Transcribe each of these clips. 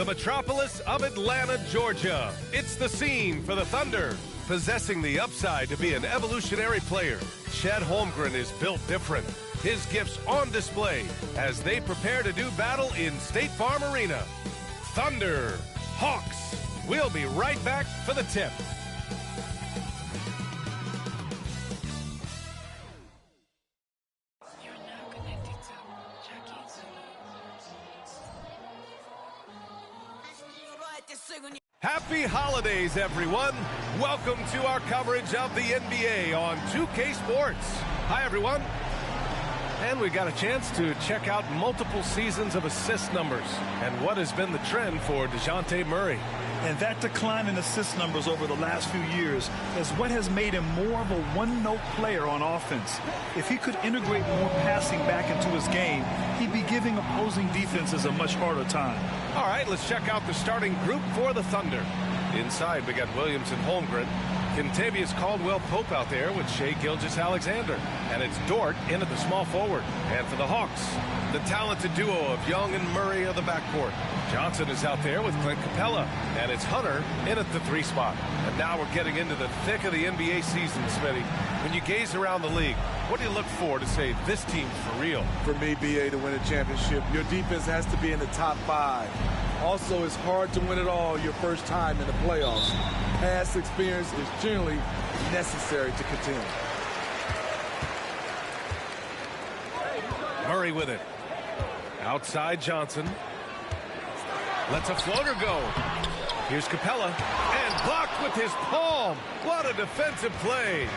the metropolis of Atlanta, Georgia. It's the scene for the Thunder. Possessing the upside to be an evolutionary player, Chet Holmgren is built different. His gifts on display as they prepare to do battle in State Farm Arena. Thunder, Hawks. We'll be right back for the tip. Happy holidays, everyone. Welcome to our coverage of the NBA on 2K Sports. Hi, everyone. And we got a chance to check out multiple seasons of assist numbers and what has been the trend for DeJounte Murray. And that decline in assist numbers over the last few years is what has made him more of a one-note player on offense. If he could integrate more passing back into his game, he'd be giving opposing defenses a much harder time. All right, let's check out the starting group for the Thunder. Inside, we got Williams and Holmgren. Kentavious Caldwell-Pope out there with Shai Gilgeous-Alexander. And it's Dort in at the small forward. And for the Hawks, the talented duo of Young and Murray of the backcourt. Johnson is out there with Clint Capella. And it's Hunter in at the 3 spot. And now we're getting into the thick of the NBA season, Smitty. When you gaze around the league, what do you look for to say this team's for real? For me, BA, to win a championship, your defense has to be in the top 5. Also, it's hard to win it all your first time in the playoffs. Past experience is generally necessary to contend. Murray with it. Outside Johnson. Lets a floater go. Here's Capella. And blocked with his palm. What a defensive play.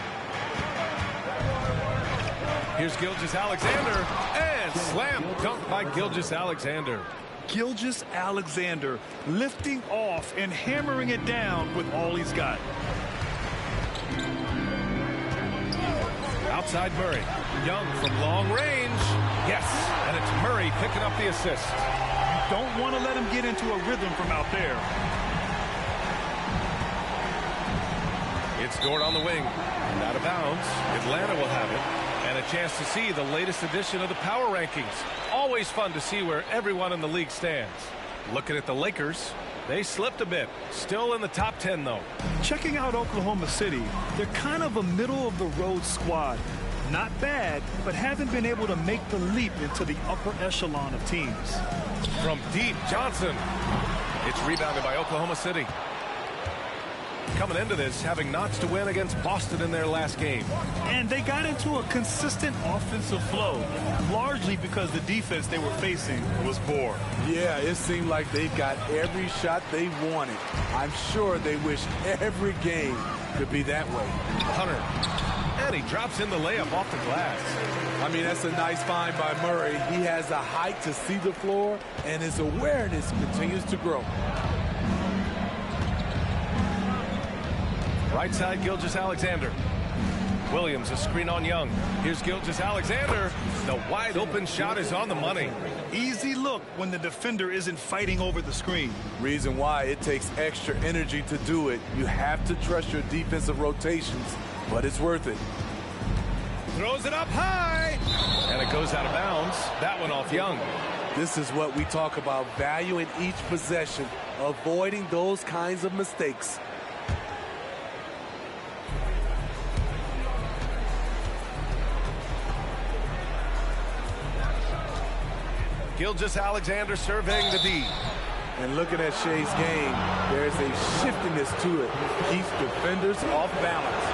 Here's Gilgeous-Alexander. And slam dunk by Gilgeous-Alexander. Gilgeous-Alexander lifting off and hammering it down with all he's got. Outside Murray. Young from long range. Yes, and it's Murray picking up the assist. You don't want to let him get into a rhythm from out there. It's Dort on the wing. And out of bounds. Atlanta will have it. And a chance to see the latest edition of the power rankings. Always fun to see where everyone in the league stands. Looking at the Lakers, they slipped a bit. Still in the top 10, though. Checking out Oklahoma City, they're kind of a middle-of-the-road squad. Not bad, but haven't been able to make the leap into the upper echelon of teams. From deep, Johnson. It's rebounded by Oklahoma City. Coming into this, having notched a win against Boston in their last game. And they got into a consistent offensive flow, largely because the defense they were facing was poor. Yeah, it seemed like they got every shot they wanted. I'm sure they wish every game could be that way. Hunter. And he drops in the layup off the glass. I mean, that's a nice find by Murray. He has the height to see the floor, and his awareness continues to grow. Right side, Gilgeous-Alexander. Williams, a screen on Young. Here's Gilgeous-Alexander. The wide open shot is on the money. Easy look when the defender isn't fighting over the screen. Reason why it takes extra energy to do it. You have to trust your defensive rotations, but it's worth it. Throws it up high. And it goes out of bounds. That one off Young. This is what we talk about, valuing each possession, avoiding those kinds of mistakes. Gilgeous-Alexander surveying the D. And looking at Shai's game, there's a shiftiness to it. Keeps defenders off balance.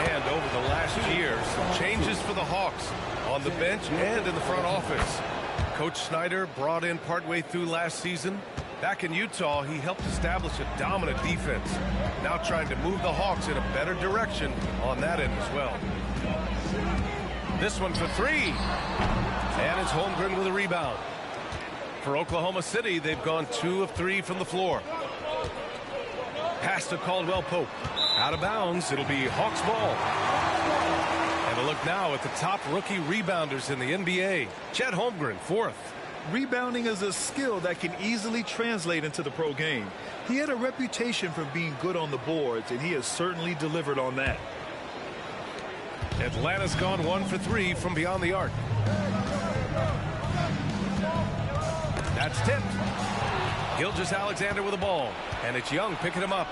And over the last year, some changes for the Hawks on the bench and in the front office. Coach Snyder brought in partway through last season. Back in Utah, he helped establish a dominant defense. Now trying to move the Hawks in a better direction on that end as well. This one for 3. And it's Holmgren with a rebound. For Oklahoma City, they've gone 2 of 3 from the floor. Pass to Caldwell-Pope. Out of bounds, it'll be Hawks ball. And a look now at the top rookie rebounders in the NBA. Chet Holmgren, 4th. Rebounding is a skill that can easily translate into the pro game. He had a reputation for being good on the boards, and he has certainly delivered on that. Atlanta's gone 1 for 3 from beyond the arc. That's tipped. Gilgeous-Alexander with the ball. And it's Young picking him up.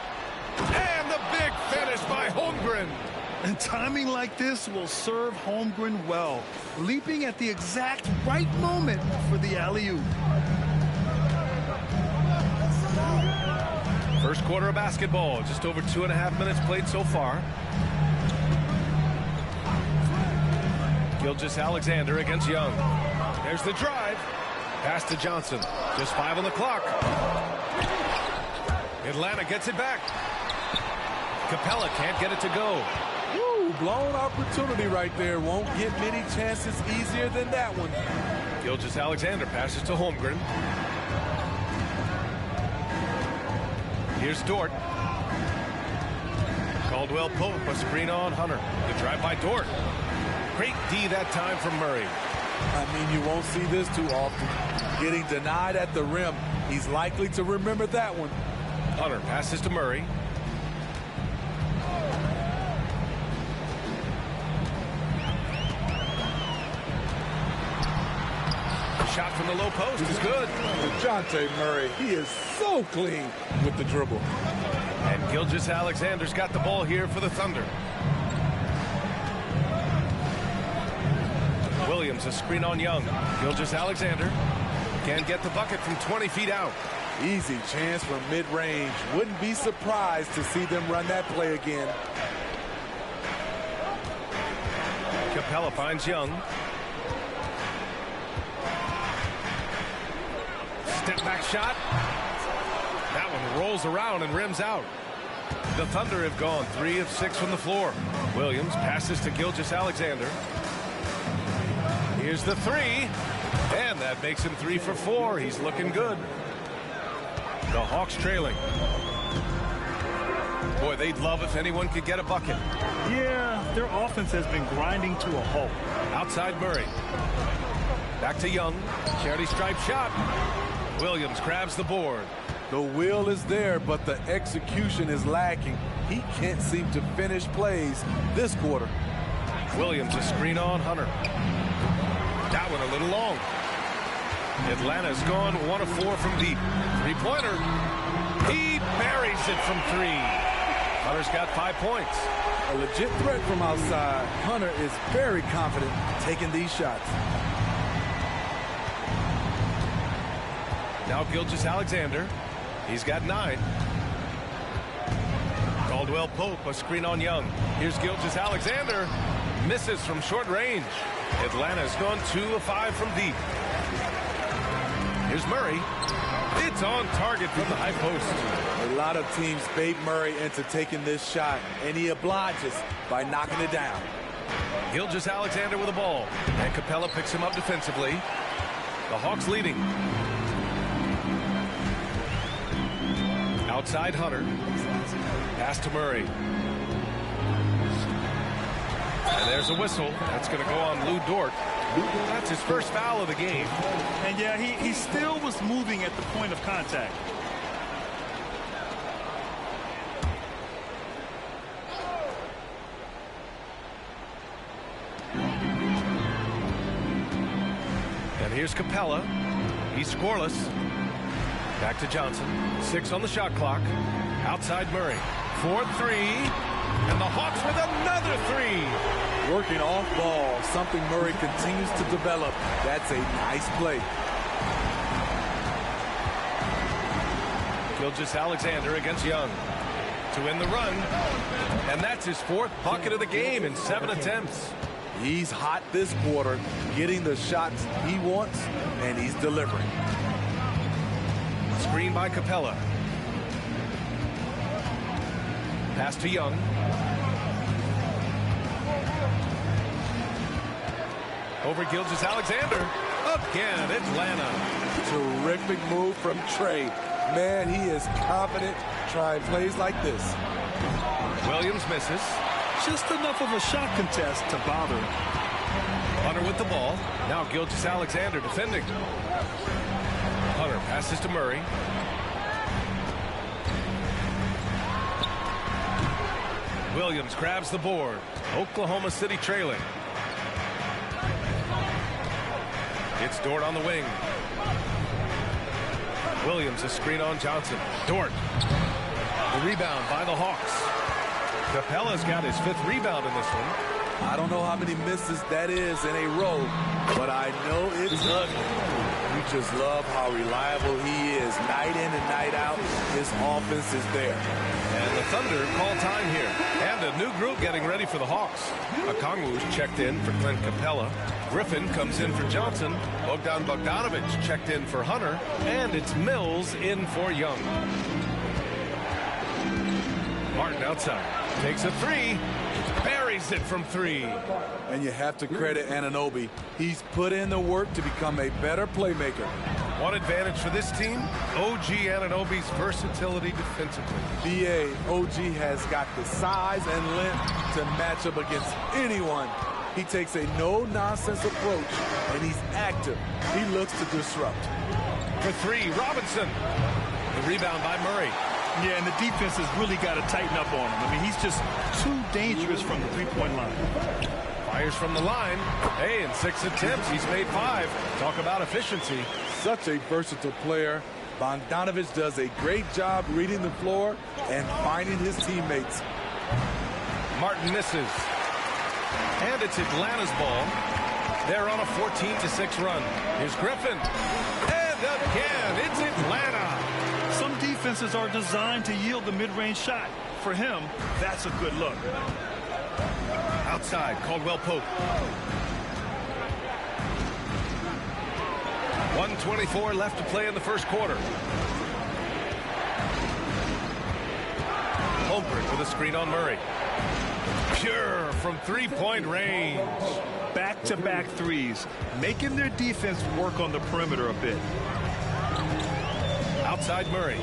And the big finish by Holmgren. And timing like this will serve Holmgren well, leaping at the exact right moment for the alley-oop. First quarter of basketball, just over 2.5 minutes played so far. Gilgeous-Alexander against Young. There's the drive. Pass to Johnson. Just 5 on the clock. Atlanta gets it back. Capella can't get it to go. Woo, blown opportunity right there. Won't get many chances easier than that one. Gilgeous-Alexander passes to Holmgren. Here's Dort. Caldwell Pope, a screen on Hunter. The drive by Dort. Great D that time from Murray. I mean, you won't see this too often. Getting denied at the rim. He's likely to remember that one. Hunter passes to Murray. Shot from the low post is good. DeJounte Murray, he is so clean with the dribble. And Gilgeous-Alexander's got the ball here for the Thunder. Williams, a screen on Young. Gilgeous-Alexander can get the bucket from 20 feet out. Easy chance from mid-range. Wouldn't be surprised to see them run that play again. Capella finds Young. Step back shot. That one rolls around and rims out. The Thunder have gone 3 of 6 from the floor. Williams passes to Gilgeous-Alexander. Here's the 3. And that makes him 3 for 4. He's looking good. The Hawks trailing. Boy, they'd love if anyone could get a bucket. Yeah, their offense has been grinding to a halt. Outside Murray. Back to Young. Charity stripe shot. Williams grabs the board. The will is there, but the execution is lacking. He can't seem to finish plays this quarter. Williams, a screen on Hunter. That one a little long. Atlanta's gone 1 of 4 from deep. Three-pointer. He buries it from 3. Hunter's got 5 points. A legit threat from outside. Hunter is very confident taking these shots. Now Gilgeous-Alexander. He's got 9. Caldwell Pope, a screen on Young. Here's Gilgeous-Alexander. Misses from short range. Atlanta's gone 2 of 5 from deep. Here's Murray. It's on target from the high post. A lot of teams bait Murray into taking this shot, and he obliges by knocking it down. Gilgeous-Alexander with the ball. And Capella picks him up defensively. The Hawks leading. Outside Hunter. Pass to Murray. And there's a whistle. That's going to go on Lou Dort. That's his first foul of the game. And yeah, he still was moving at the point of contact. And here's Capella. He's scoreless. Back to Johnson. 6 on the shot clock. Outside Murray. 4-3. And the Hawks with another 3. Working off ball, something Murray continues to develop. That's a nice play. Gilgeous-Alexander against Young to win the run. And that's his 4th bucket of the game in 7 attempts. He's hot this quarter, getting the shots he wants, and he's delivering. Screen by Capella. Pass to Young. Over Gilgeous-Alexander. Again, Atlanta. Terrific move from Trey. Man, he is confident trying plays like this. Williams misses. Just enough of a shot contest to bother him. Hunter with the ball. Now Gilgeous-Alexander defending. Hunter passes to Murray. Williams grabs the board. Oklahoma City trailing. It's Dort on the wing. Williams, a screen on Johnson. Dort. The rebound by the Hawks. Capella's got his 5th rebound in this one. I don't know how many misses that is in a row, but I know it's ugly. You just love how reliable he is. Night in and night out, his offense is there. And the Thunder call time here. And a new group getting ready for the Hawks. Okongwu's checked in for Clint Capella. Griffin comes in for Johnson. Bogdanovic checked in for Hunter. And it's Mills in for Young. Martin outside. Takes a 3. Buries it from 3. And you have to credit Anunoby. He's put in the work to become a better playmaker. One advantage for this team, OG Anunoby's versatility defensively. BA, OG has got the size and length to match up against anyone. He takes a no-nonsense approach, and he's active. He looks to disrupt. For 3, Robinson. The rebound by Murray. Yeah, and the defense has really got to tighten up on him. I mean, he's just too dangerous from the three-point line. Fires from the line. Hey, in 6 attempts, he's made 5. Talk about efficiency. Such a versatile player. Bogdanovic does a great job reading the floor and finding his teammates. Martin misses. And it's Atlanta's ball. They're on a 14-6 run. Here's Griffin. And again, it's Atlanta. Some defenses are designed to yield the mid-range shot. For him, that's a good look. Outside, Caldwell Pope. 1:24 left to play in the first quarter. Holmgren with a screen on Murray. Pure from 3-point range. Back-to-back threes, making their defense work on the perimeter a bit. Outside Murray.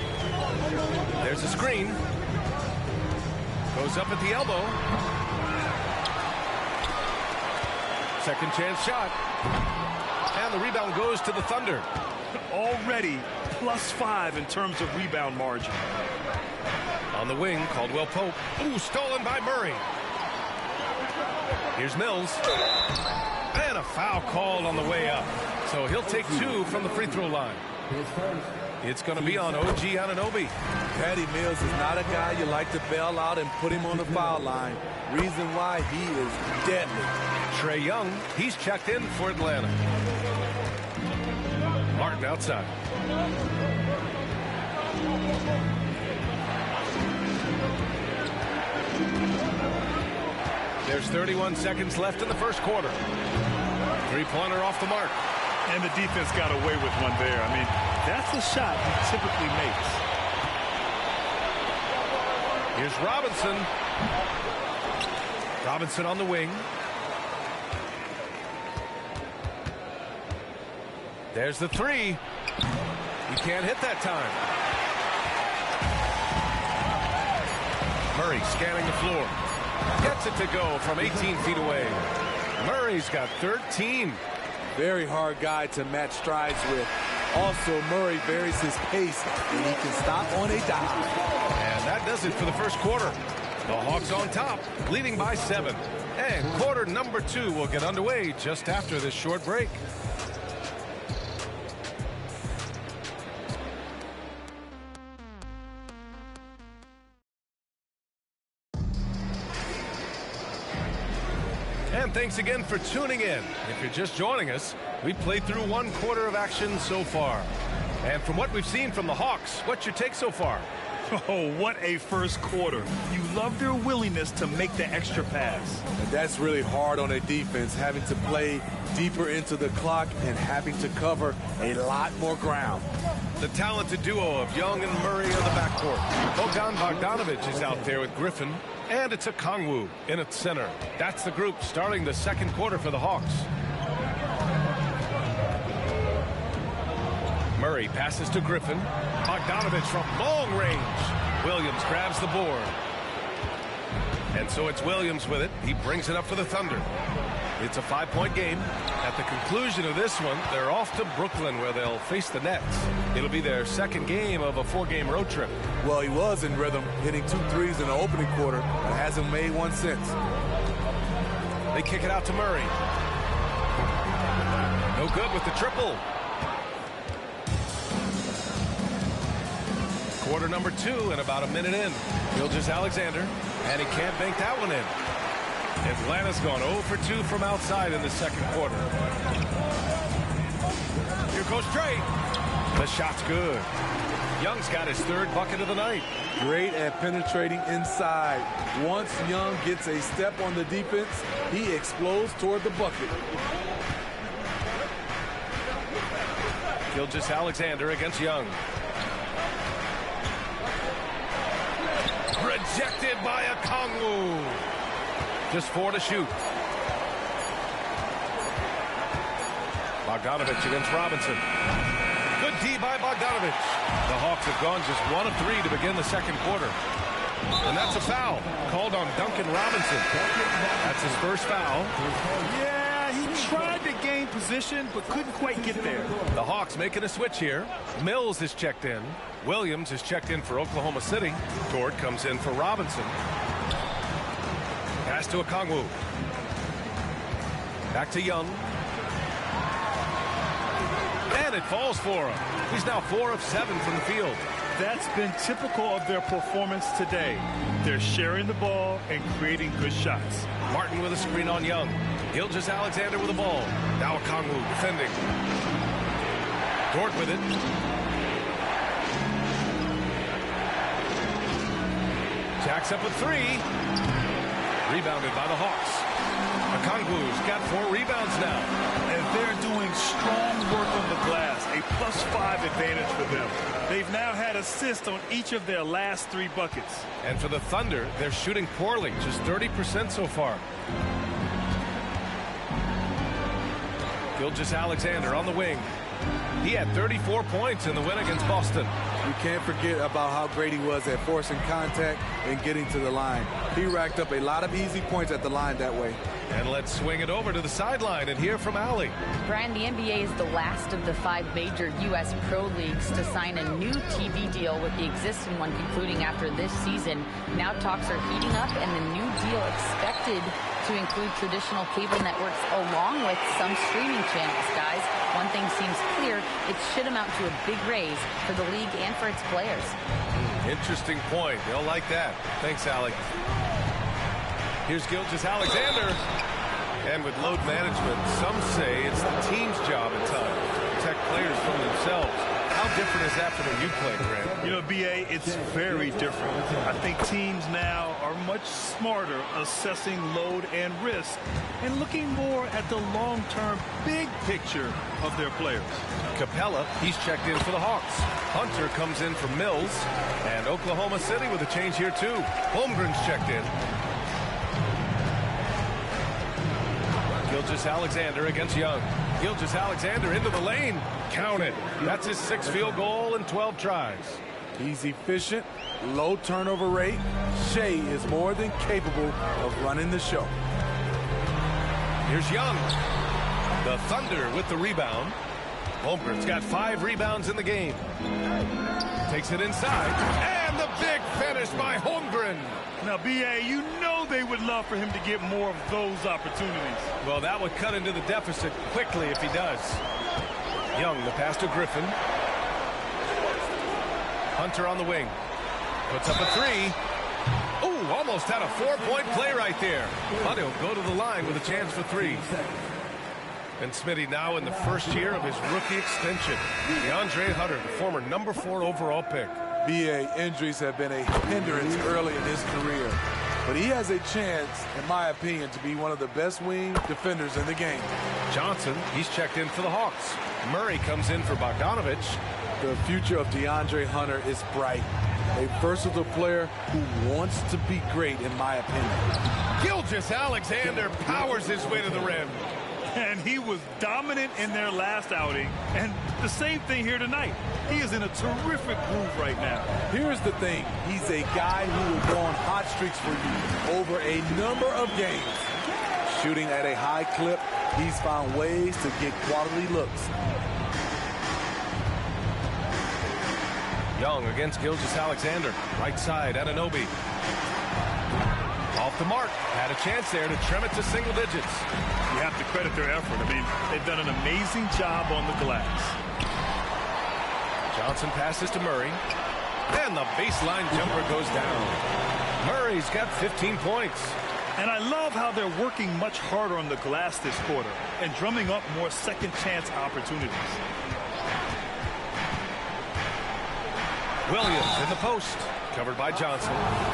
There's a screen. Goes up at the elbow. Second chance shot. And the rebound goes to the Thunder. Already +5 in terms of rebound margin. On the wing, Caldwell Pope. Ooh, stolen by Murray. Here's Mills. And a foul called on the way up. So he'll take 2 from the free throw line. It's going to be on OG Anunoby. Patty Mills is not a guy you like to bail out and put him on the foul line. Reason why, he is deadly. Trae Young, he's checked in for Atlanta. Martin outside. There's 31 seconds left in the first quarter. 3-pointer off the mark. And the defense got away with one there. I mean, that's a shot he typically makes. Here's Robinson. Robinson on the wing. There's the 3. He can't hit that time. Murray scanning the floor. Gets it to go from 18 feet away. Murray's got 13. Very hard guy to match strides with. Also, Murray varies his pace, and he can stop on a dive. And that does it for the first quarter. The Hawks on top, leading by 7. And quarter number 2 will get underway just after this short break. And thanks again for tuning in. If you're just joining us, we played through 1 quarter of action so far. And from what we've seen from the Hawks, what's your take so far? Oh, what a first quarter. You love their willingness to make the extra pass. And that's really hard on a defense, having to play deeper into the clock and having to cover a lot more ground. The talented duo of Young and Murray in the backcourt. Bogdanovic is out there with Griffin. And it's Okongwu in its center. That's the group starting the second quarter for the Hawks. Murray passes to Griffin. Bogdanovic from long range. Williams grabs the board. And so it's Williams with it. He brings it up for the Thunder. It's a 5-point game. At the conclusion of this one, they're off to Brooklyn where they'll face the Nets. It'll be their second game of a 4-game road trip. Well, he was in rhythm, hitting 2 threes in the opening quarter, but hasn't made one since. They kick it out to Murray. No good with the triple. Quarter number 2 and about a minute in. Gilgeous-Alexander, and he can't bank that one in. Atlanta's gone 0 for 2 from outside in the second quarter. Here goes Drake. The shot's good. Young's got his 3rd bucket of the night. Great at penetrating inside. Once Young gets a step on the defense, he explodes toward the bucket. Gilgeous-Alexander against Young. Rejected by Okongwu. Just 4 to shoot. Bogdanovich against Robinson. Good D by Bogdanovich. The Hawks have gone just 1 of 3 to begin the second quarter. And that's a foul called on Duncan Robinson. That's his first foul. Yeah, he tried to gain position, but couldn't quite get there. The Hawks making a switch here. Mills is checked in. Williams is checked in for Oklahoma City. Dort comes in for Robinson. Pass to Okongwu. Back to Young. And it falls for him. He's now 4 of 7 from the field. That's been typical of their performance today. They're sharing the ball and creating good shots. Martin with a screen on Young. Gilgeous-Alexander with the ball. Now Okongwu defending. Dort with it. Jacks up with 3. Rebounded by the Hawks. Okongwu's got 4 rebounds now. And they're doing strong work on the glass. A +5 advantage for them. They've now had assists on each of their last 3 buckets. And for the Thunder, they're shooting poorly, just 30% so far. Gilgeous-Alexander on the wing. He had 34 points in the win against Boston. You can't forget about how great he was at forcing contact and getting to the line. He racked up a lot of easy points at the line that way. And let's swing it over to the sideline and hear from Allie. Brian, the NBA is the last of the 5 major U.S. pro leagues to sign a new TV deal, with the existing one concluding after this season. Now talks are heating up, and the new deal expected to include traditional cable networks along with some streaming channels. Guys, one thing seems clear: it should amount to a big raise for the league and for its players. Interesting point. They'll like that. Thanks, Allie. Here's Gilgeous-Alexander. And with load management, some say it's the team's job at times to protect players from themselves. How different is that from when you played, Grant? You know, B.A., it's very different. I think teams now are much smarter assessing load and risk and looking more at the long-term big picture of their players. Capella, he's checked in for the Hawks. Hunter comes in for Mills. And Oklahoma City with a change here, too. Holmgren's checked in. Gilgeous-Alexander against Young. Gilgeous-Alexander into the lane. Count it. That's his 6th field goal in 12 tries. He's efficient, low turnover rate. Shea is more than capable of running the show. Here's Young. The Thunder with the rebound. Holmgren's got 5 rebounds in the game. Takes it inside. And the big finish by Holmgren. Now, B.A., you know they would love for him to get more of those opportunities. Well, that would cut into the deficit quickly if he does. Young, the pass to Griffin. Hunter on the wing. Puts up a 3. Ooh, almost had a 4-point play right there. But he'll go to the line with a chance for 3. And Smitty now in the first year of his rookie extension. DeAndre Hunter, the former number 4 overall pick. B.A., injuries have been a hindrance early in his career. But he has a chance, in my opinion, to be one of the best wing defenders in the game. Johnson, he's checked in for the Hawks. Murray comes in for Bogdanovich. The future of DeAndre Hunter is bright. A versatile player who wants to be great, in my opinion. Gilgeous-Alexander powers his way to the rim. And he was dominant in their last outing. And the same thing here tonight. He is in a terrific groove right now. Here's the thing. He's a guy who will go on hot streaks for you over a number of games. Shooting at a high clip, he's found ways to get quality looks. Young against Gilgeous-Alexander. Right side, Anunoby. Off the mark. Had a chance there to trim it to single digits. You have to credit their effort. I mean, they've done an amazing job on the glass. Johnson passes to Murray. And the baseline jumper goes down. Murray's got 15 points. And I love how they're working much harder on the glass this quarter and drumming up more second chance opportunities. Williams in the post, covered by Johnson.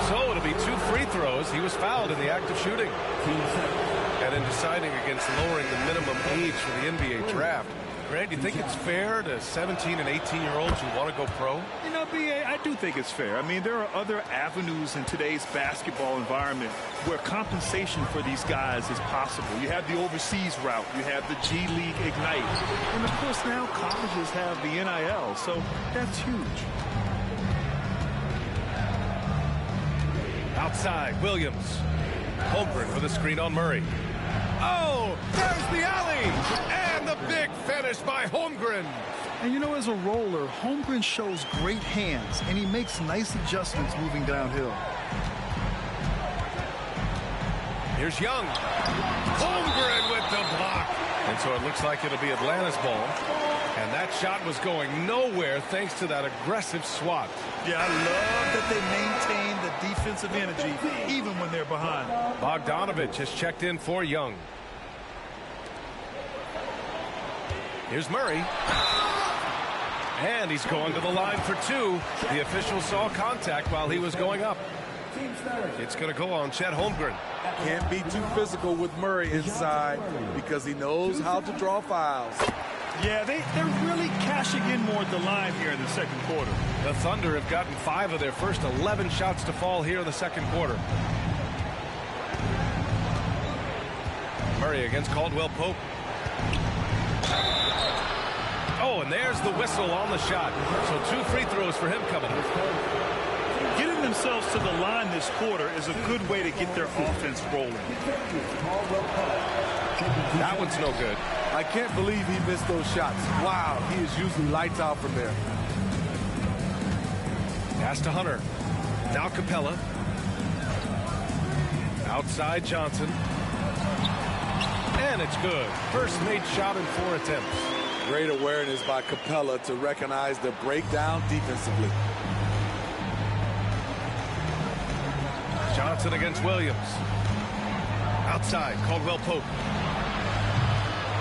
So it'll be 2 free throws. He was fouled in the act of shooting. And in deciding against lowering the minimum age for the NBA draft, Grant, do you think it's fair to 17 and 18-year-olds who want to go pro? You know, B.A., I do think it's fair. I mean, there are other avenues in today's basketball environment where compensation for these guys is possible. You have the overseas route. You have the G League Ignite. And, of course, now colleges have the NIL, so that's huge. Outside, Williams. Holmgren with a screen on Murray. Oh, there's the alley! And the big finish by Holmgren. And you know, as a roller, Holmgren shows great hands, and he makes nice adjustments moving downhill. Here's Young. Holmgren with the block. And so it looks like it'll be Atlanta's ball. And that shot was going nowhere thanks to that aggressive swat. Yeah, I love that they maintain the defensive energy even when they're behind. Bogdanovich has checked in for Young. Here's Murray. And he's going to the line for 2. The official saw contact while he was going up. It's going to go on Chet Holmgren. Can't be too physical with Murray inside because he knows how to draw fouls. Yeah, they're really cashing in more at the line here in the second quarter. The Thunder have gotten 5 of their first 11 shots to fall here in the second quarter. Murray against Caldwell Pope. Oh, and there's the whistle on the shot. So 2 free throws for him coming. Getting themselves to the line this quarter is a good way to get their offense rolling. That one's no good. I can't believe he missed those shots. Wow, he is usually lights out from there. Pass to Hunter. Now Capella. Outside Johnson. And it's good. First made shot in 4 attempts. Great awareness by Capella to recognize the breakdown defensively. Johnson against Williams. Outside, Caldwell Pope.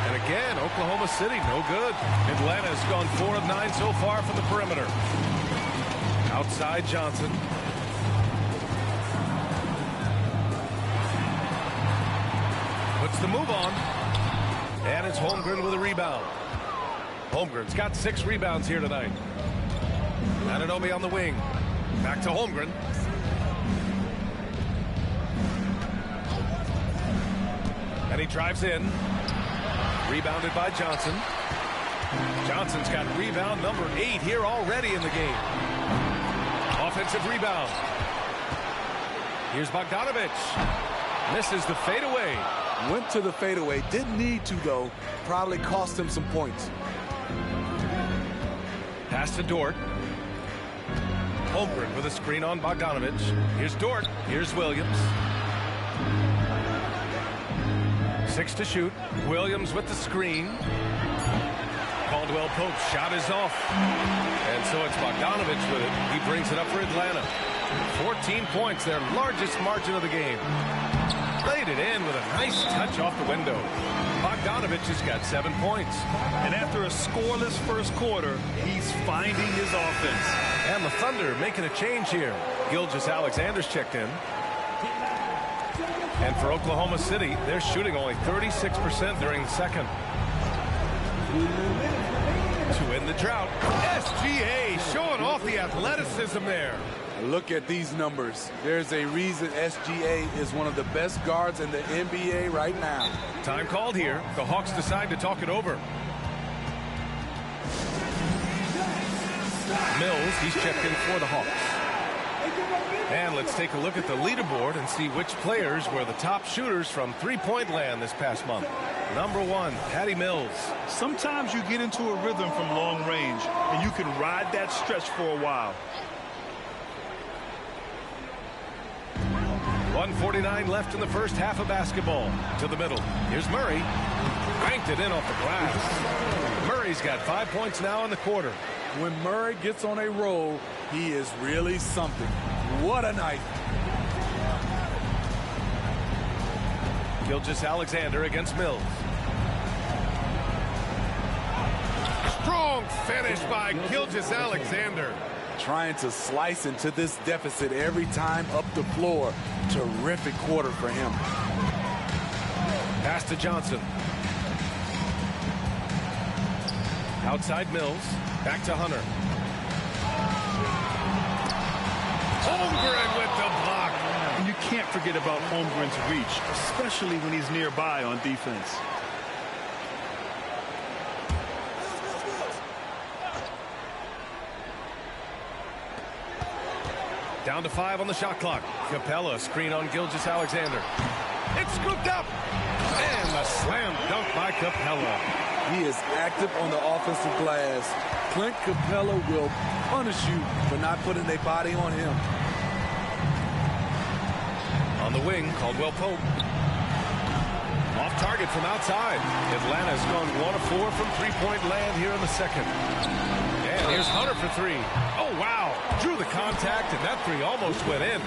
And again, Oklahoma City, no good. Atlanta has gone 4 of 9 so far from the perimeter. Outside Johnson. Puts the move on. And it's Holmgren with a rebound. Holmgren's got 6 rebounds here tonight. Anunoby on the wing. Back to Holmgren. And he drives in. Rebounded by Johnson. Johnson's got rebound number 8 here already in the game. Offensive rebound. Here's Bogdanovich. Misses the fadeaway. Went to the fadeaway. Didn't need to, though. Probably cost him some points. Pass to Dort. Holmgren with a screen on Bogdanovich. Here's Dort. Here's Williams. 6 to shoot. Williams with the screen. Caldwell Pope's shot is off. And so it's Bogdanovich with it. He brings it up for Atlanta. 14 points, their largest margin of the game. Laid it in with a nice touch off the window. Bogdanovich has got 7 points. And after a scoreless first quarter, he's finding his offense. And the Thunder making a change here. Gilgeous-Alexander's checked in. And for Oklahoma City, they're shooting only 36% during the second. To end the drought, SGA showing off the athleticism there. Look at these numbers. There's a reason SGA is one of the best guards in the NBA right now. Time called here. The Hawks decide to talk it over. Mills, he's checked in for the Hawks. And let's take a look at the leaderboard and see which players were the top shooters from three-point land this past month. Number 1, Patty Mills. Sometimes you get into a rhythm from long range, and you can ride that stretch for a while. 1:49 left in the first half of basketball. To the middle. Here's Murray. Banked it in off the glass. Murray's got 5 points now in the quarter. When Murray gets on a roll, he is really something. What a night. Gilgeous-Alexander against Mills. Strong finish by Gilgeous-Alexander. Trying to slice into this deficit every time up the floor. Terrific quarter for him. Pass to Johnson. Outside Mills. Back to Hunter. Holmgren with the block. And you can't forget about Holmgren's reach, especially when he's nearby on defense. Down to 5 on the shot clock. Capella screen on Gilgeous-Alexander. It's scooped up. And the slam dunk by Capella. He is active on the offensive glass. Clint Capella will punish you for not putting a body on him. On the wing, Caldwell Pope. Off target from outside. Atlanta's gone 1 of 4 from three-point land here in the second. And here's Hunter for 3. Oh, wow. Drew the contact, and that 3 almost went in.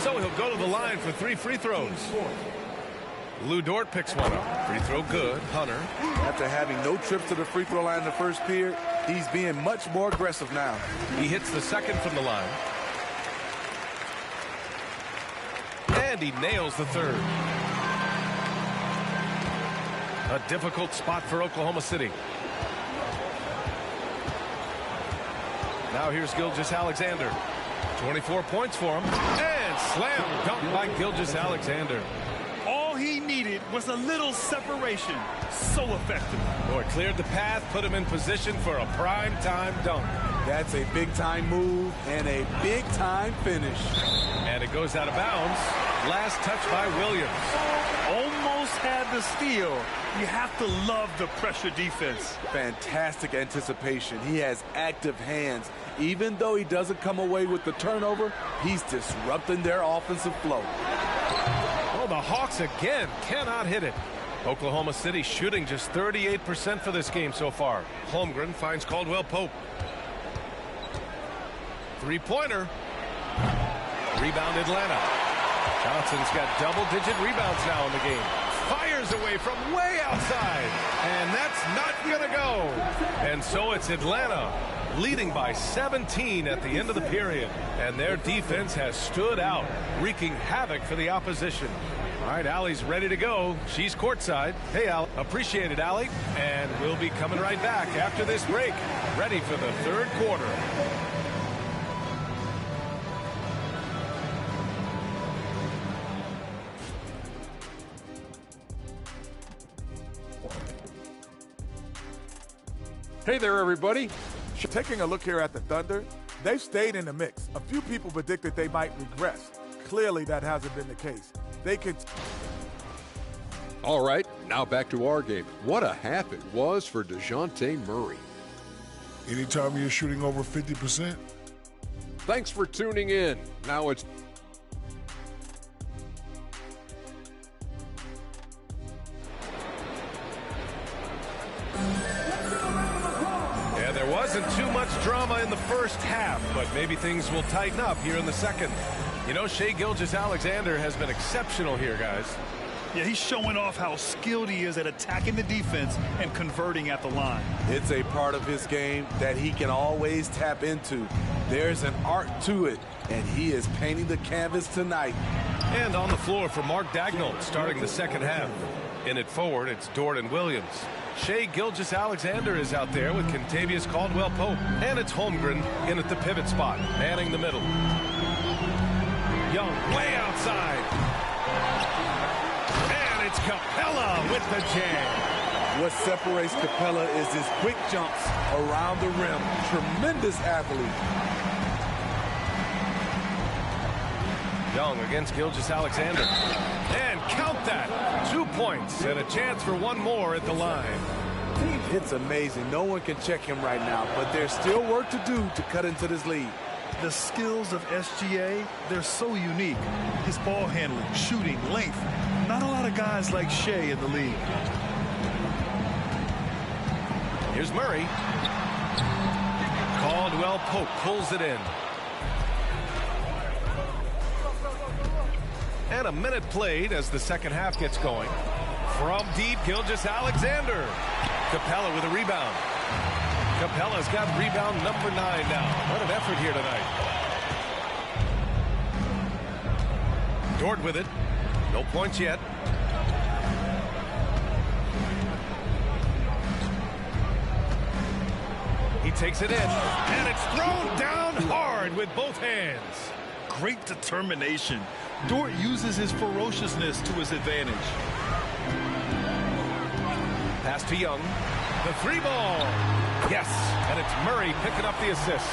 So he'll go to the line for 3 free throws. Lou Dort picks one up. Free throw good. Hunter. After having no trips to the free throw line in the first period, he's being much more aggressive now. He hits the second from the line. And he nails the third. A difficult spot for Oklahoma City. Now here's Gilgeous-Alexander. 24 points for him. And slam dunk by Gilgeous-Alexander. All he needed was a little separation. So effective. Boy, cleared the path, put him in position for a prime-time dunk. That's a big-time move and a big-time finish. And it goes out of bounds. Last touch by Williams. Almost had the steal. You have to love the pressure defense. Fantastic anticipation. He has active hands. Even though he doesn't come away with the turnover, he's disrupting their offensive flow. Oh, the Hawks again cannot hit it. Oklahoma City shooting just 38% for this game so far. Holmgren finds Caldwell Pope. Three-pointer. Rebound Atlanta. Johnson's got double-digit rebounds now in the game. Fires away from way outside. And that's not going to go. And so it's Atlanta leading by 17 at the end of the period. And their defense has stood out, wreaking havoc for the opposition. All right, Allie's ready to go. She's courtside. Hey, Allie. Appreciate it, Allie. And we'll be coming right back after this break. Ready for the third quarter. Hey there, everybody. Taking a look here at the Thunder, they've stayed in the mix. A few people predicted they might regress. Clearly, that hasn't been the case. They can. All right, now back to our game. What a half it was for DeJounte Murray. Anytime you're shooting over 50%. Thanks for tuning in. Now it's There wasn't too much drama in the first half, but maybe things will tighten up here in the second. You know, Shai Gilgeous-Alexander has been exceptional here, guys. Yeah, he's showing off how skilled he is at attacking the defense and converting at the line. It's a part of his game that he can always tap into. There's an art to it, and he is painting the canvas tonight. And on the floor for Mark Daigneault starting the second half. In it forward, it's Dort and Williams. Shai Gilgeous-Alexander is out there with Kentavious Caldwell-Pope. And it's Holmgren in at the pivot spot, manning the middle. Young way outside. And it's Capella with the jam. What separates Capella is his quick jumps around the rim. Tremendous athlete. Young against Gilgeous-Alexander. And count that. 2 points and a chance for one more at the line. It's amazing. No one can check him right now, but there's still work to do to cut into this lead. The skills of SGA, they're so unique. His ball handling, shooting, length. Not a lot of guys like Shai in the league. Here's Murray. Caldwell Pope pulls it in. And a minute played as the second half gets going. From deep, Gilgeous-Alexander. Capella with a rebound. Capella's got rebound number 9 now. What an effort here tonight. Dort with it. No points yet. He takes it in, and it's thrown down hard with both hands. Great determination. Dort uses his ferociousness to his advantage. Pass to Young. The 3-ball. Yes, and it's Murray picking up the assist.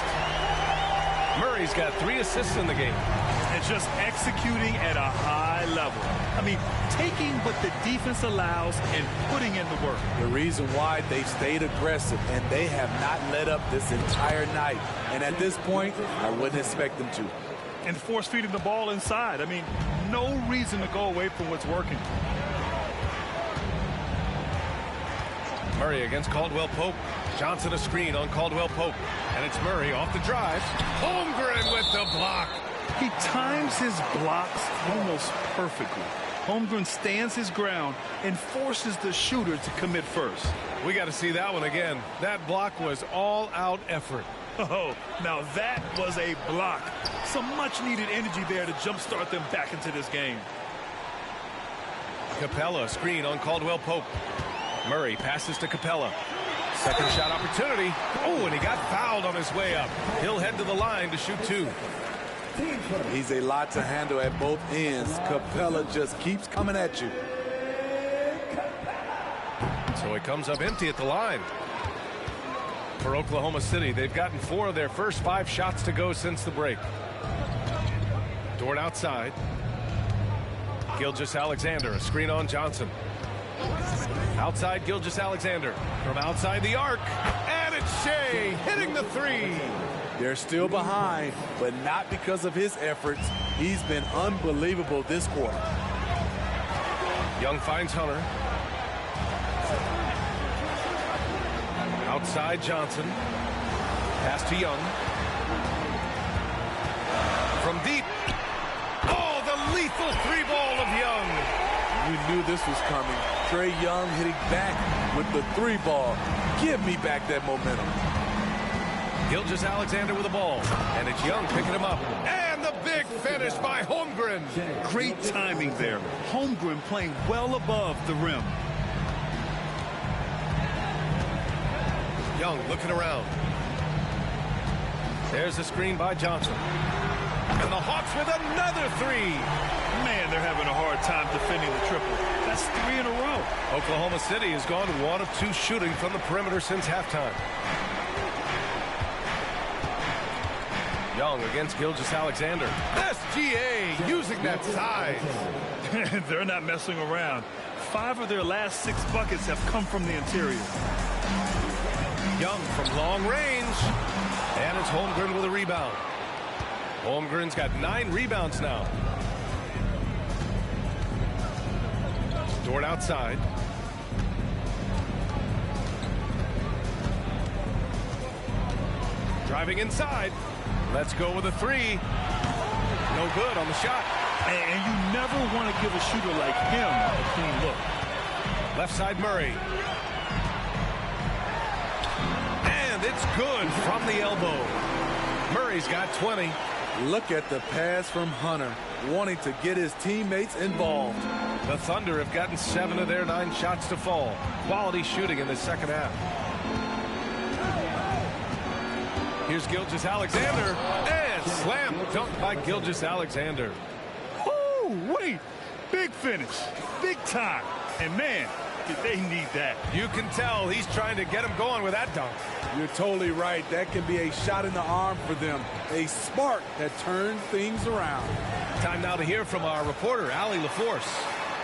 Murray's got 3 assists in the game. And just executing at a high level. I mean, taking what the defense allows and putting in the work. The reason why they stayed aggressive, and they have not let up this entire night. And at this point, I wouldn't expect them to. And force feeding the ball inside. I mean, no reason to go away from what's working. Murray against Caldwell Pope. Johnson a screen on Caldwell Pope. And it's Murray off the drive. Holmgren with the block. He times his blocks almost perfectly. Holmgren stands his ground and forces the shooter to commit first. We got to see that one again. That block was all-out effort. Oh, now that was a block. Some much-needed energy there to jumpstart them back into this game. Capella screen on Caldwell Pope. Murray passes to Capella. Second shot opportunity. Oh, and he got fouled on his way up. He'll head to the line to shoot 2. He's a lot to handle at both ends. Capella just keeps coming at you. So he comes up empty at the line. For Oklahoma City, they've gotten 4 of their first 5 shots to go since the break. Dort outside. Gilgeous-Alexander, a screen on Johnson. Outside Gilgeous-Alexander from outside the arc. And it's Shea hitting the 3. They're still behind, but not because of his efforts. He's been unbelievable this quarter. Young finds Hunter. Outside Johnson. Pass to Young. From deep. Oh, the lethal 3-ball of Young. You knew this was coming. Trae Young hitting back with the 3-ball. Give me back that momentum. Gilgeous-Alexander with the ball. And it's Young picking him up. And the big finish by Holmgren. Great timing there. Holmgren playing well above the rim. Young looking around. There's a screen by Johnson. And the Hawks with another 3. Man, they're having a hard time defending the triple. That's 3 in a row. Oklahoma City has gone 1 of 2 shooting from the perimeter since halftime. Young against Gilgeous-Alexander. SGA using that size. They're not messing around. 5 of their last 6 buckets have come from the interior. Young from long range. And it's Holmgren with a rebound. Holmgren's got 9 rebounds now. Dort outside. Driving inside. Let's go with a 3. No good on the shot. And you never want to give a shooter like him a clean look. Left side Murray. And it's good from the elbow. Murray's got 20. Look at the pass from Hunter, wanting to get his teammates involved. The Thunder have gotten 7 of their 9 shots to fall. Quality shooting in the second half. Here's Gilgeous-Alexander. And slam dunk by Gilgeous-Alexander. Oh, wait. Big finish. Big time. And, man, did they need that. You can tell he's trying to get him going with that dunk. You're totally right. That can be a shot in the arm for them. A spark that turns things around. Time now to hear from our reporter, Allie LaForce.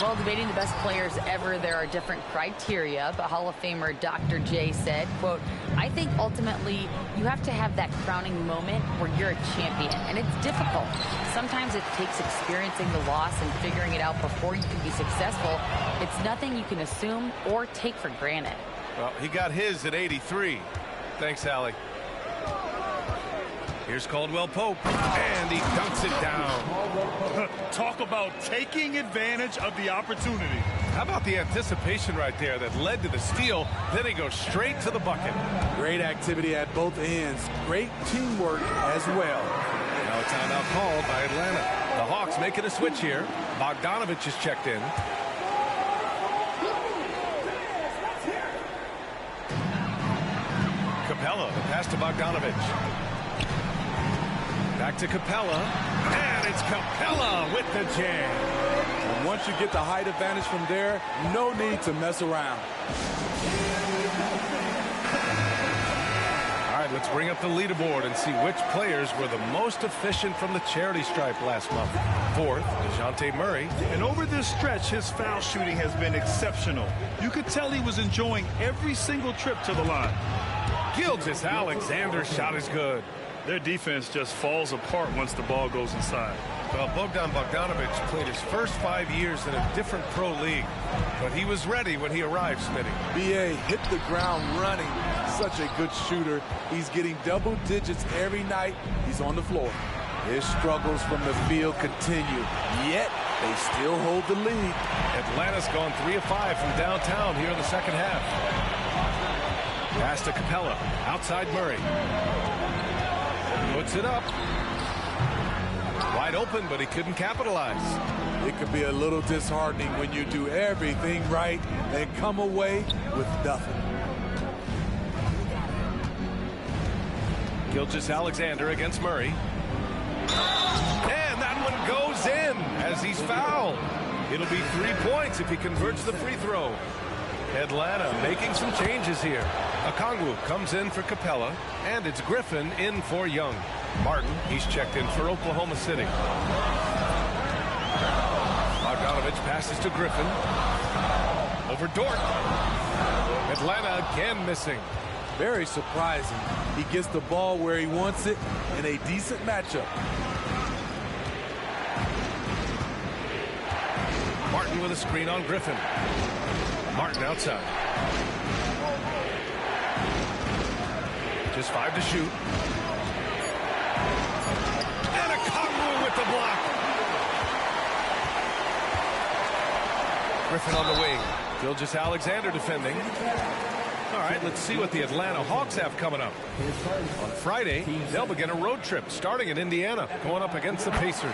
Well, debating the best players ever, there are different criteria, but Hall of Famer Dr. J said, quote, I think ultimately you have to have that crowning moment where you're a champion, and it's difficult. Sometimes it takes experiencing the loss and figuring it out before you can be successful. It's nothing you can assume or take for granted. Well, he got his at 83. Thanks, Allie. Here's Caldwell Pope, and he dunks it down. Talk about taking advantage of the opportunity. How about the anticipation right there that led to the steal? Then he goes straight to the bucket. Great activity at both ends. Great teamwork as well. Now a timeout called by Atlanta. The Hawks making a switch here. Bogdanovich is checked in. Capella, the pass to Bogdanovich. Back to Capella, and it's Capella with the jam. And once you get the height advantage from there, no need to mess around. All right, let's bring up the leaderboard and see which players were the most efficient from the charity stripe last month. Fourth, DeJounte Murray. And over this stretch, his foul shooting has been exceptional. You could tell he was enjoying every single trip to the line. Gilgeous-Alexander's shot is good. Their defense just falls apart once the ball goes inside. Well, Bogdanovich played his first 5 years in a different pro league, but he was ready when he arrived, Smitty. B.A. hit the ground running. Such a good shooter. He's getting double digits every night he's on the floor. His struggles from the field continue, yet they still hold the lead. Atlanta's gone 3 of 5 from downtown here in the second half. Pass to Capella, outside Murray. Puts it up. Wide open, but he couldn't capitalize. It could be a little disheartening when you do everything right and come away with nothing. Gilgeous-Alexander against Murray. And that one goes in as he's fouled. It'll be 3 points if he converts the free throw. Atlanta making some changes here. Okongwu comes in for Capella, and it's Griffin in for Young. Martin, he's checked in for Oklahoma City. Bogdanovich passes to Griffin. Over Dort. Atlanta again missing. Very surprising. He gets the ball where he wants it in a decent matchup. Martin with a screen on Griffin. Martin outside. Just 5 to shoot. And Okongwu with the block. Griffin on the wing. Gilgeous-Alexander defending. All right, let's see what the Atlanta Hawks have coming up. On Friday, they'll begin a road trip starting in Indiana, going up against the Pacers.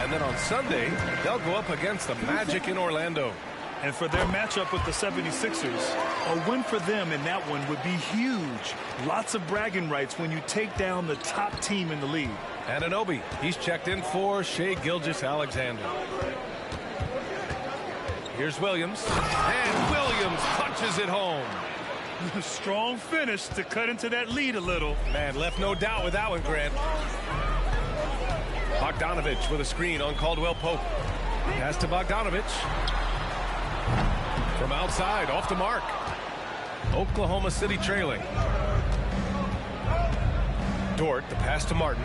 And then on Sunday, they'll go up against the Magic in Orlando. And for their matchup with the 76ers, a win for them in that one would be huge. Lots of bragging rights when you take down the top team in the league. Anunoby, he's checked in for Shai Gilgeous-Alexander. Here's Williams, and Williams punches it home. Strong finish to cut into that lead a little. Man, left no doubt with that one, Grant. Bogdanovich with a screen on Caldwell Pope. Pass to Bogdanovich. From outside, off the mark. Oklahoma City trailing. Dort, the pass to Martin.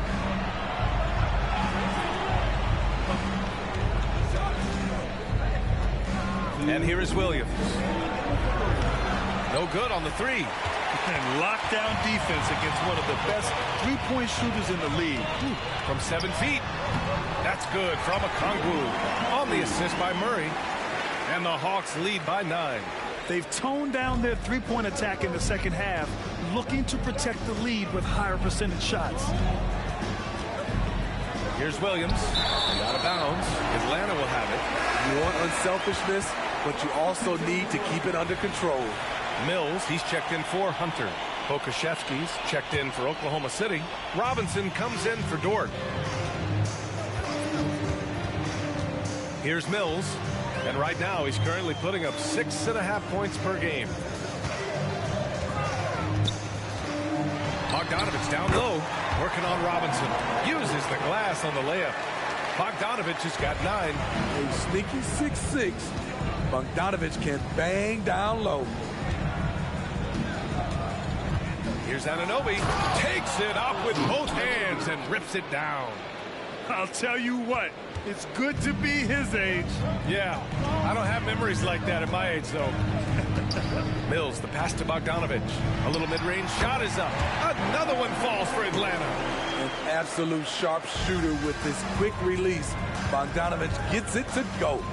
And here is Williams. No good on the three. And lockdown defense against one of the best three-point shooters in the league. From 7 feet. That's good from Okongwu. On the assist by Murray. And the Hawks lead by 9. They've toned down their three-point attack in the second half, looking to protect the lead with higher percentage shots. Here's Williams. Out of bounds. Atlanta will have it. You want unselfishness, but you also need to keep it under control. Mills, he's checked in for Hunter. Pokuševski's checked in for Oklahoma City. Robinson comes in for Dort. Here's Mills. And right now, he's currently putting up 6.5 points per game. Bogdanovich down low, working on Robinson. Uses the glass on the layup. Bogdanovich has got 9. A sneaky 6'6". Bogdanovich can bang down low. Here's Anunoby. Takes it up with both hands and rips it down. I'll tell you what, it's good to be his age. Yeah, I don't have memories like that at my age, though. Mills, the pass to Bogdanovich. A little mid-range shot is up. Another one falls for Atlanta. An absolute sharpshooter with his quick release. Bogdanovich gets it to go.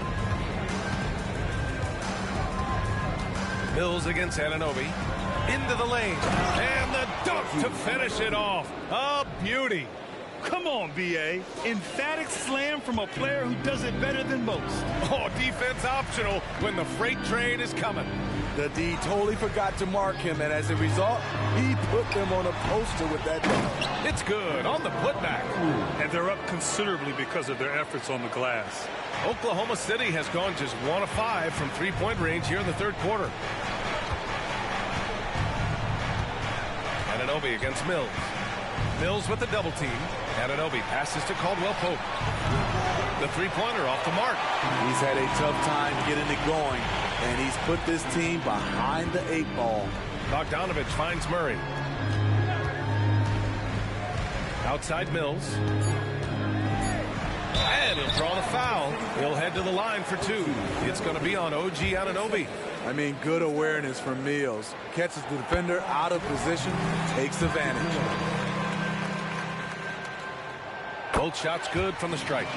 Mills against Anunoby. Into the lane. And the dunk to finish it off. A beauty. Come on, B.A. Emphatic slam from a player who does it better than most. Oh, defense optional when the freight train is coming. The D totally forgot to mark him, and as a result, he put them on a poster with that dunk. It's good on the putback. And they're up considerably because of their efforts on the glass. Oklahoma City has gone just 1 of 5 from three-point range here in the third quarter. Anunoby against Mills. Mills with the double team. Anunoby passes to Caldwell Pope. The three-pointer off the mark. He's had a tough time getting it going, and he's put this team behind the 8 ball. Bogdanovich finds Murray. Outside Mills. And he'll draw the foul. He'll head to the line for 2. It's going to be on OG Anunoby. I mean, good awareness from Mills. Catches the defender out of position, takes advantage. Both shots good from the stripe.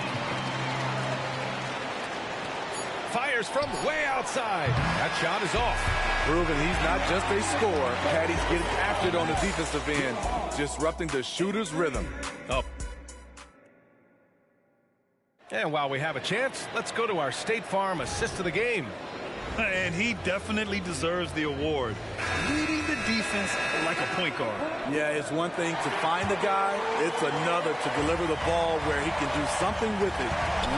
Fires from way outside. That shot is off. Proving he's not just a scorer. Patty's getting after it on the defensive end, disrupting the shooter's rhythm. Up. And while we have a chance, let's go to our State Farm assist of the game. And he definitely deserves the award. Leading the defense like a point guard. Yeah, it's one thing to find a guy. It's another to deliver the ball where he can do something with it.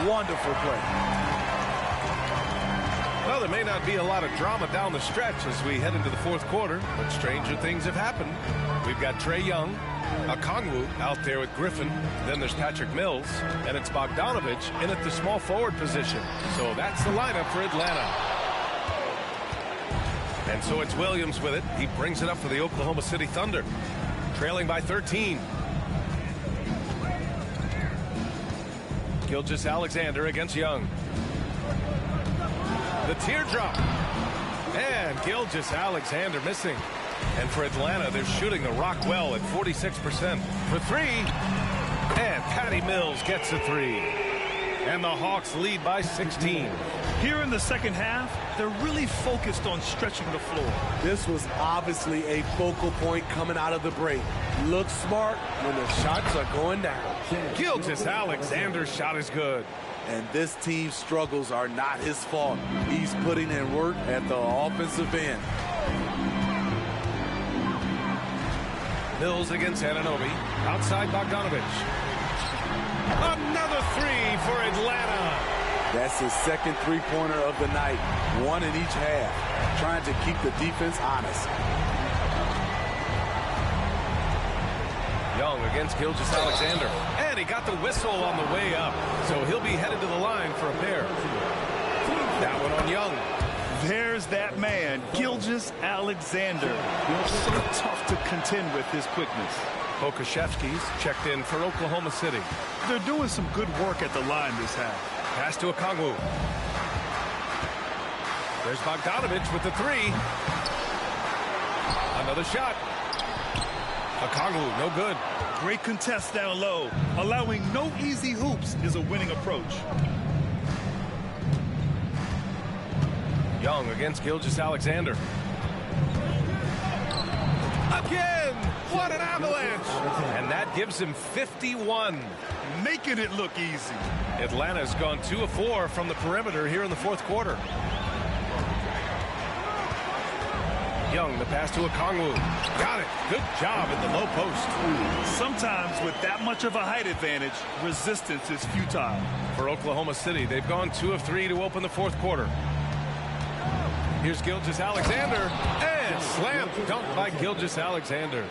Wonderful play. Well, there may not be a lot of drama down the stretch as we head into the fourth quarter, but stranger things have happened. We've got Trae Young, Okongwu out there with Griffin. Then there's Patrick Mills, and it's Bogdanovich in at the small forward position. So that's the lineup for Atlanta. And so it's Williams with it. He brings it up for the Oklahoma City Thunder, trailing by 13. Gilgeous-Alexander against Young. The teardrop. And Gilgeous-Alexander missing. And for Atlanta, they're shooting the rock well at 46% for 3. And Patty Mills gets a 3. And the Hawks lead by 16. Here in the second half, they're really focused on stretching the floor. This was obviously a focal point coming out of the break. Look smart when the shots are going down. Gilgeous-Alexander's shot is good. And this team's struggles are not his fault. He's putting in work at the offensive end. Mills against Anunoby. Outside Bogdanovich. Another 3 for Atlanta. That's his second three-pointer of the night. 1 in each half. Trying to keep the defense honest. Young against Gilgeous-Alexander. And he got the whistle on the way up. So he'll be headed to the line for a pair. That one on Young. There's that man, Gilgeous-Alexander. So tough to contend with his quickness. Pokuševski's checked in for Oklahoma City. They're doing some good work at the line this half. Pass to Okongwu. There's Bogdanovich with the 3. Another shot. Okongwu, no good. Great contest down low. Allowing no easy hoops is a winning approach. Young against Gilgeous-Alexander. Again! What an avalanche! And that gives him 51. Making it look easy. Atlanta's gone 2 of 4 from the perimeter here in the fourth quarter. Young, the pass to Okongwu. Got it. Good job at the low post. Sometimes with that much of a height advantage, resistance is futile. For Oklahoma City, they've gone 2 of 3 to open the fourth quarter. Here's Gilgeous-Alexander. And slam dunk by Gilgeous-Alexander.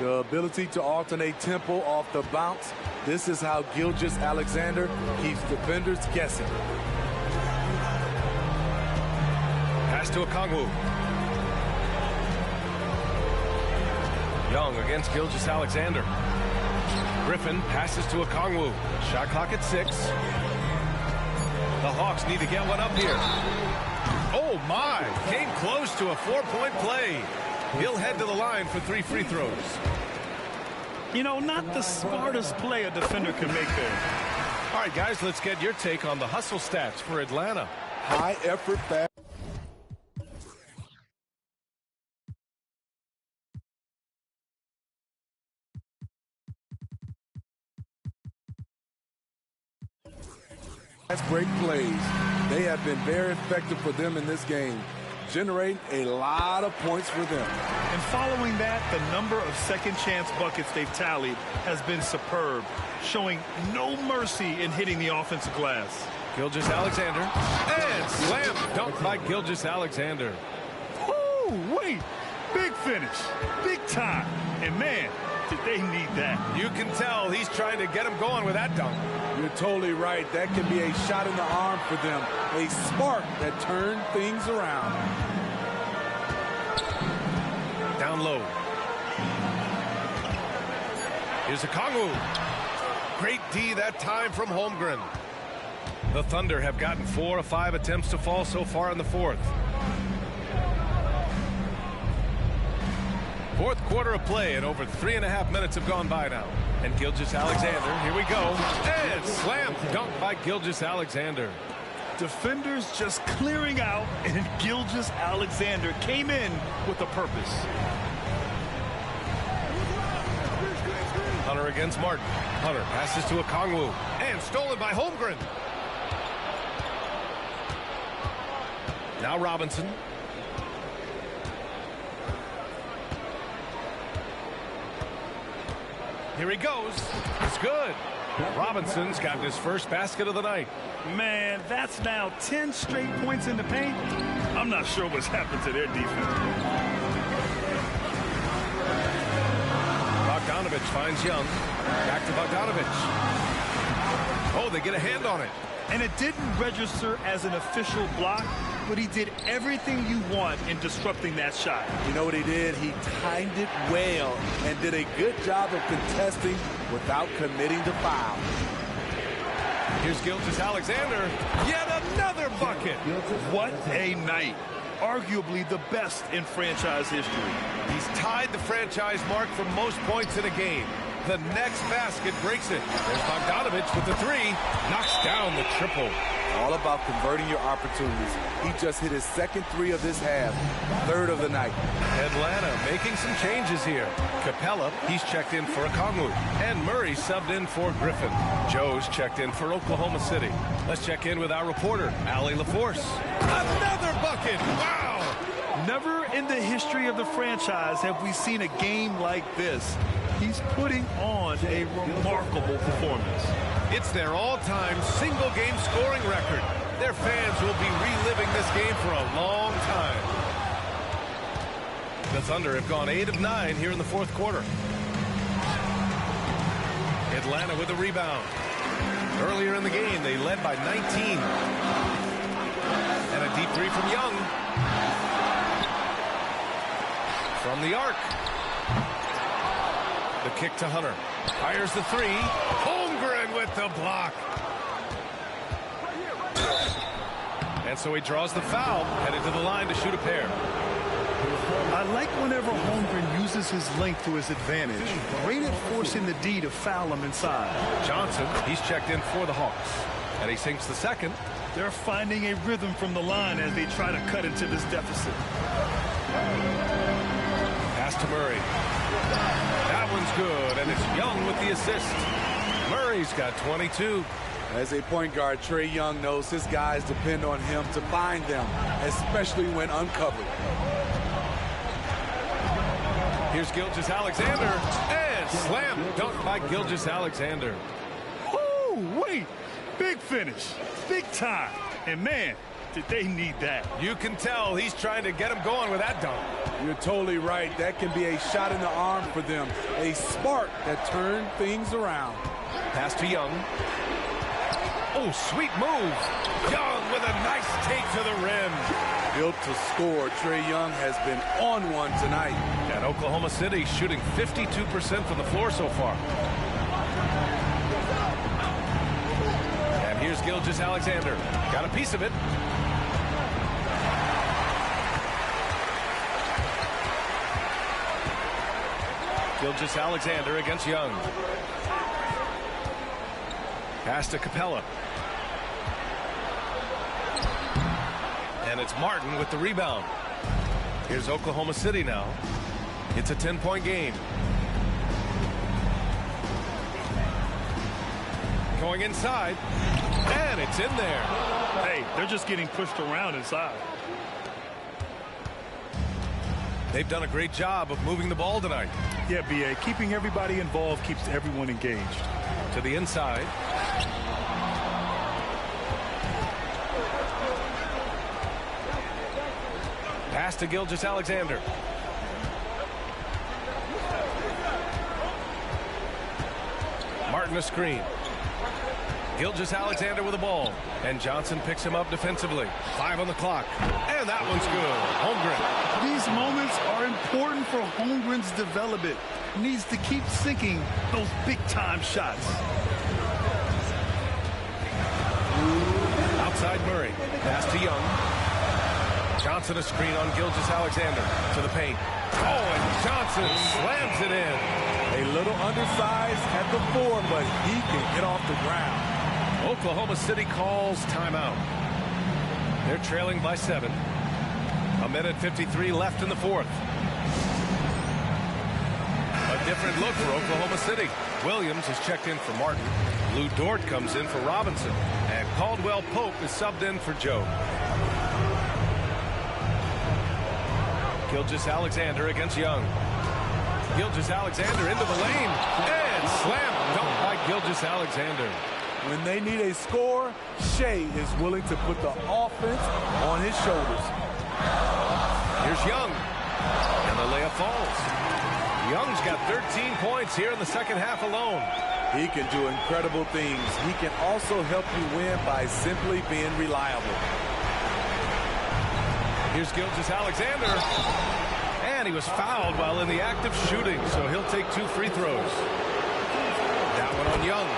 The ability to alternate tempo off the bounce. This is how Gilgeous-Alexander keeps defenders guessing. Pass to Okongwu. Young against Gilgeous-Alexander. Griffin passes to Okongwu. Shot clock at 6. The Hawks need to get one up here. Oh, my. Came close to a 4-point play. He'll head to the line for 3 free throws. You know, not the smartest play a defender can make there. All right, guys, let's get your take on the hustle stats for Atlanta. High effort, fast. That's break plays. They have been very effective for them in this game, generating a lot of points for them. And following that, the number of second chance buckets they've tallied has been superb, showing no mercy in hitting the offensive glass. Gilgeous-Alexander, and slam dunk by Gilgeous-Alexander. Woo, wait, big finish, big time, and man, did they need that. You can tell he's trying to get him going with that dunk. You're totally right. That can be a shot in the arm for them, a spark that turned things around. Down low. Here's Okongwu. Great D that time from Holmgren. The Thunder have gotten 4 of 5 attempts to fall so far in the fourth. Fourth quarter of play, and over 3.5 minutes have gone by now. And Gilgeous-Alexander, here we go. And slam dunk by Gilgeous-Alexander. Defenders just clearing out, and Gilgeous-Alexander came in with a purpose. Hunter against Martin. Hunter passes to Okongwu. And stolen by Holmgren. Now Robinson. Here he goes. It's good. Robinson's gotten his first basket of the night. Man, that's now 10 straight points in the paint. I'm not sure what's happened to their defense. Bogdanovich finds Young. Back to Bogdanovich. Oh, they get a hand on it. And it didn't register as an official block, but he did everything you want in disrupting that shot. You know what he did? He timed it well and did a good job of contesting without committing to foul. Here's Gilgeous-Alexander. Yet another bucket. What a night. Arguably the best in franchise history. He's tied the franchise mark for most points in a game. The next basket breaks it. There's Bogdanovich with the three. Knocks down the triple. All about converting your opportunities. He just hit his second three of this half, third of the night. Atlanta making some changes here. Capella, he's checked in for Okongwu. And Murray subbed in for Griffin. Joe's checked in for Oklahoma City. Let's check in with our reporter, Allie LaForce. Another bucket! Wow! Never in the history of the franchise have we seen a game like this. He's putting on a remarkable performance. It's their all-time single-game scoring record. Their fans will be reliving this game for a long time. The Thunder have gone 8 of 9 here in the fourth quarter. Atlanta with a rebound. Earlier in the game, they led by 19. And a deep three from Young. From the arc. The kick to Hunter. Fires the three. Holmgren with the block. And so he draws the foul, headed to the line to shoot a pair. I like whenever Holmgren uses his length to his advantage. Great at forcing the D to foul him inside. Johnson, he's checked in for the Hawks. And he sinks the second. They're finding a rhythm from the line as they try to cut into this deficit. Pass to Murray. That one's good, and it's Young with the assist. Murray's got 22. As a point guard, Trae Young knows his guys depend on him to find them, especially when uncovered. Here's Gilgeous-Alexander, and slam dunk by Gilgeous-Alexander. Oh, wait, big finish, big time, and man, did they need that. You can tell he's trying to get him going with that dunk. You're totally right. That can be a shot in the arm for them, a spark that turned things around. Pass to Young. Oh, sweet move. Young with a nice take to the rim. Built to score, Trae Young has been on one tonight. And Oklahoma City shooting 52% from the floor so far. And here's Gilgeous-Alexander. Got a piece of it. Gilgeous-Alexander against Young. Pass to Capella. And it's Martin with the rebound. Here's Oklahoma City now. It's a 10-point game. Going inside. And it's in there. Hey, they're just getting pushed around inside. They've done a great job of moving the ball tonight. Yeah, B.A. Keeping everybody involved keeps everyone engaged. To the inside. Pass to Gilgeous-Alexander. Martin a screen. Gilgeous-Alexander with the ball. And Johnson picks him up defensively. 5 on the clock. And that one's good. Holmgren. These moments are important for Holmgren's development. Needs to keep sinking those big-time shots. Outside Murray. Pass to Young. Johnson a screen on Gilgeous-Alexander. To the paint. Oh, and Johnson slams it in. A little undersized at the 4, but he can get off the ground. Oklahoma City calls timeout. They're trailing by 7. 1:53 left in the fourth. A different look for Oklahoma City. Williams is checked in for Martin. Lou Dort comes in for Robinson. And Caldwell Pope is subbed in for Joe. Gilgeous-Alexander against Young. Gilgeous-Alexander into the lane. And slam dunk by Gilgeous-Alexander. When they need a score, Shea is willing to put the offense on his shoulders. Here's Young. And the layup falls. Young's got 13 points here in the second half alone. He can do incredible things. He can also help you win by simply being reliable. Here's Gilgeous-Alexander. And he was fouled while in the act of shooting, so he'll take 2 free throws. That one on Young.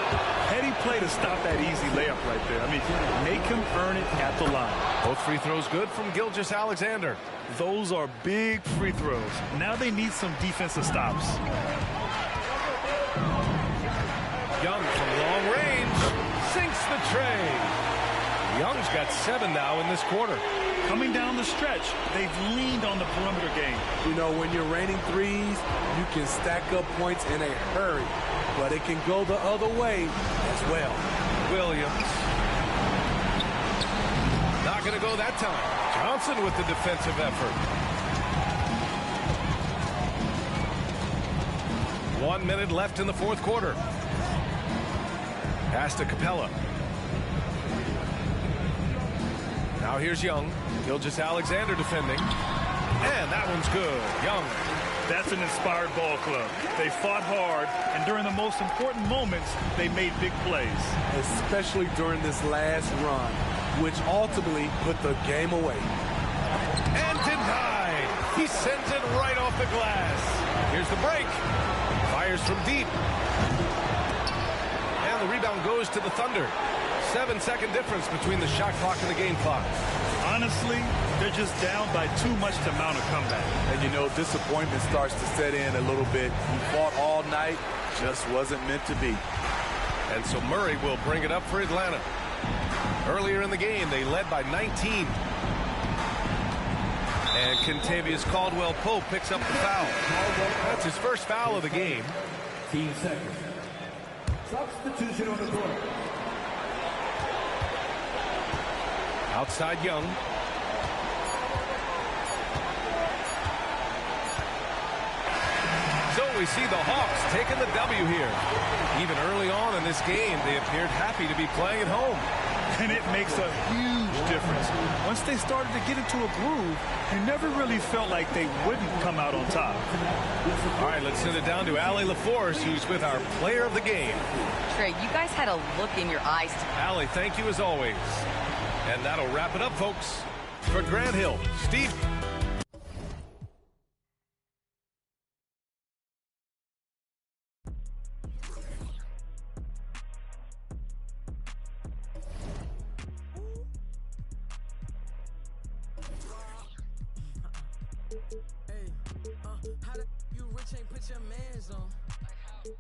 Heady play to stop that easy layup right there. I mean, make him earn it at the line. Both free throws good from Gilgeous-Alexander. Those are big free throws. Now they need some defensive stops. Young from long range sinks the tray. Young's got 7 now in this quarter. Coming down the stretch, they've leaned on the perimeter game. You know, when you're raining threes, you can stack up points in a hurry, but it can go the other way as well. Williams. Not going to go that time. Johnson with the defensive effort. 1 minute left in the fourth quarter. Pass to Capella. Now here's Young. Gilgeous-Alexander defending. And that one's good. Young. That's an inspired ball club. They fought hard, and during the most important moments, they made big plays. Especially during this last run, which ultimately put the game away. And denied. He sends it right off the glass. Here's the break. Fires from deep. And the rebound goes to the Thunder. 7-second difference between the shot clock and the game clock. Honestly, they're just down by too much to mount a comeback. And you know, disappointment starts to set in a little bit. You fought all night, just wasn't meant to be. And so Murray will bring it up for Atlanta. Earlier in the game, they led by 19. And Kentavious Caldwell-Pope picks up the foul. That's his first foul of the game. 15 seconds. Substitution on the court. Outside Young. So we see the Hawks taking the W here. Even early on in this game, they appeared happy to be playing at home. And it makes a huge difference. Once they started to get into a groove, you never really felt like they wouldn't come out on top. All right, let's send it down to Allie LaForce, who's with our player of the game. Trey, you guys had a look in your eyes. Allie, thank you as always. And that'll wrap it up, folks. For Grant Hill, Steve. you rich ain't put your mans on.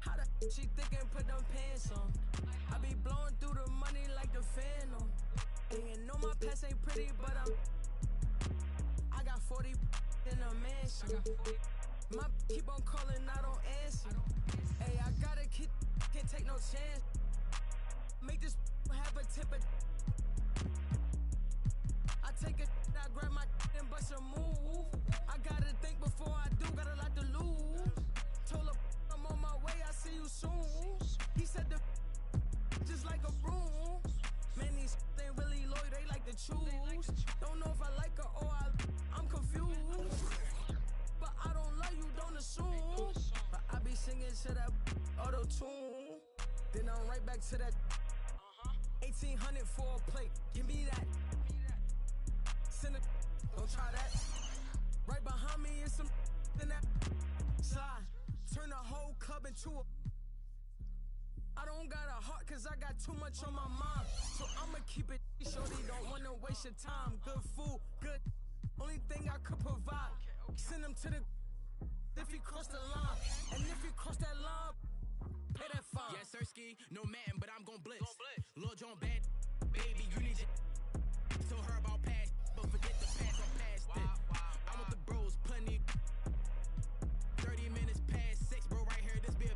How the she thick and put them pants on? I be blowing through the money like the Phantom. And you know my past ain't pretty, but I got 40 in a mansion. My keep on calling, I don't answer. Hey, I gotta can't take no chance. Make this have a tip of. I take I grab my and bust a move. I gotta think before I do, got a lot to lose. Told her I'm on my way, I see you soon. He said the just like a broom. Man, these ain't really loyal, they like to choose. Don't know if I like her or I'm confused. But I don't love you, don't assume. But I be singing to that auto-tune. Then I'm right back to that 1800 for a plate. Give me that. Send it, don't try that. Right behind me is some in that slide. Turn the whole club into a. I don't got a heart cause I got too much on my mind. So I'ma keep it shorty, don't wanna waste your time. Good food, good. Only thing I could provide. Send him to the if he cross the line. And if he cross that line, pay that fine. Yes, Sirski, no man, but I'm gon' blitz. Lil John bad, baby, you need your. Told her about past, but forget the past, I'm past it. I'm with the bros, plenty. 30 minutes past 6, bro, right here, this be a.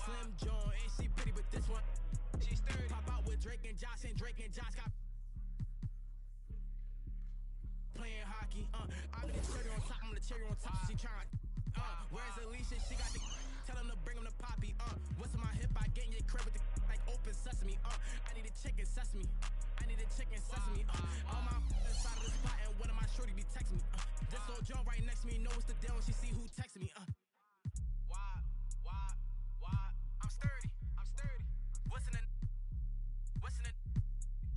Slim John, and she pretty, but this one, she's 30. Pop out with Drake and Josh got. Playing hockey, I be the cherry on top, I'm the cherry on top, she trying, where's Alicia, she got the, tell him to bring him the poppy, what's in my hip, I get in your crib with the, like open sesame, I need a chicken sesame, on my side of the spot, and one of my shorty be texting me, this old John right next to me, know what's the deal when she see who texting me, why, I'm sturdy, what's in the,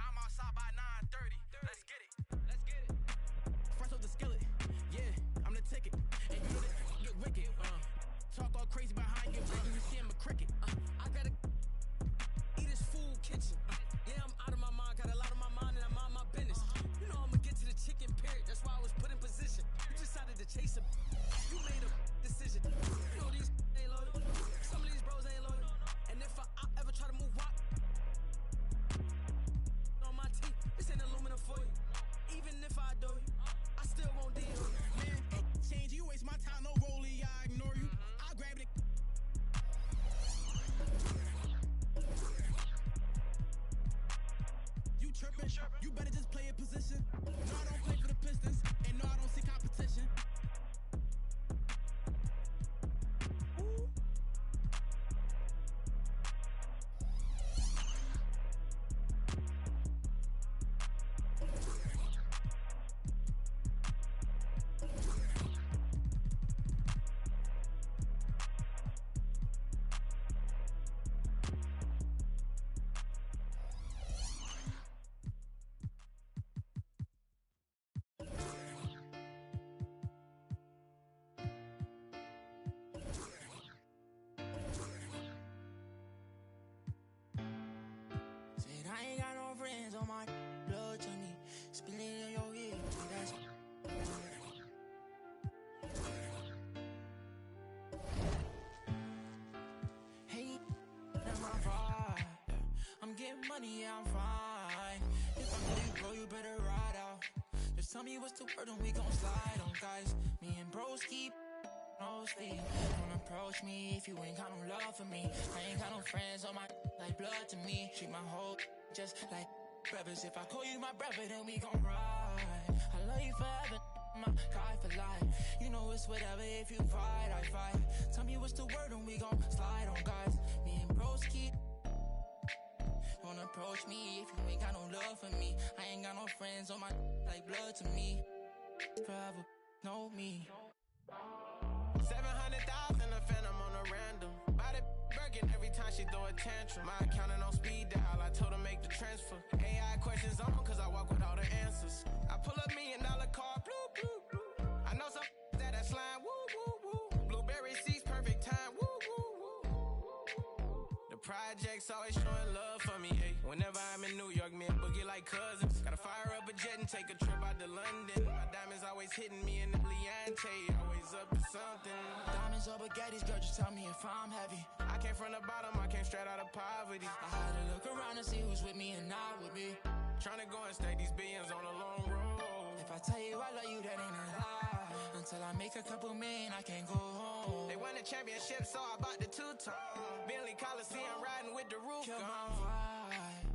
I'm outside by 9:30, let's get it. Fresh off the skillet, yeah, I'm the ticket. And you know this get wicked, talk all crazy behind you, like you see him a cricket. I gotta eat his food kitchen. Yeah, I'm out of my mind, got a lot on my mind and I'm on my business. You know I'ma get to the chicken period, that's why I was put in position. You decided to chase him, you made a decision. You know these ain't loyal, some of these bros ain't loyal. And if I ever try to move rock on my teeth, this ain't aluminum foil. Even if I do, I still won't deal. Man, change, you waste my time, no rollie, I ignore you. I'll grab it. You trippin', you better just play a position. No, I don't play for the Pistons, and no, I don't see competition. Ooh. I ain't got no friends on my blood to me. Spill it in your head, that's hey, that's my vibe. I'm getting money, yeah, I'm fine. If I know you, bro, you better ride out. Just tell me what's the word and we gon' slide on, guys. Me and bros keep no sleep. Don't approach me if you ain't got no love for me. I ain't got no friends on my like blood to me. Treat my whole just like brothers. If I call you my brother, then we gon' ride. I love you forever, my guy for life. You know it's whatever, if you fight, I fight. Tell me what's the word and we gon' slide on, guys. Me and bros keep. Don't approach me if you ain't got no love for me. I ain't got no friends on my like blood to me. Forever, know me. 700,000 a phantom on a random. Buy the Birkin every time she throw a tantrum. My accountant on speed dial, I told her make the transfer. AI questions on cause I walk with all the answers. I pull $1 million car, blue, blue, blue. I know some that slime, woo, woo, woo. Blueberry seats, perfect time, woo, woo, woo. The projects always showing love for me, ayy. Whenever I'm in New York, me and Boogie like cousins. Gotta fire up a jet and take a trip out to London. My diamonds always hitting me in the Leante, always up to something. Diamonds or baguettes, girl, just tell me if I'm heavy. I came from the bottom, I came straight out of poverty. I had to look around and see who's with me and not with me. Tryna go and stake these billions on a long road. If I tell you I love you, that ain't a lie. Until I make a couple million, I can't go home. They won the championship, so I bought the two-tone. Bentley Coliseum riding with the roof Kill my gone. vibe.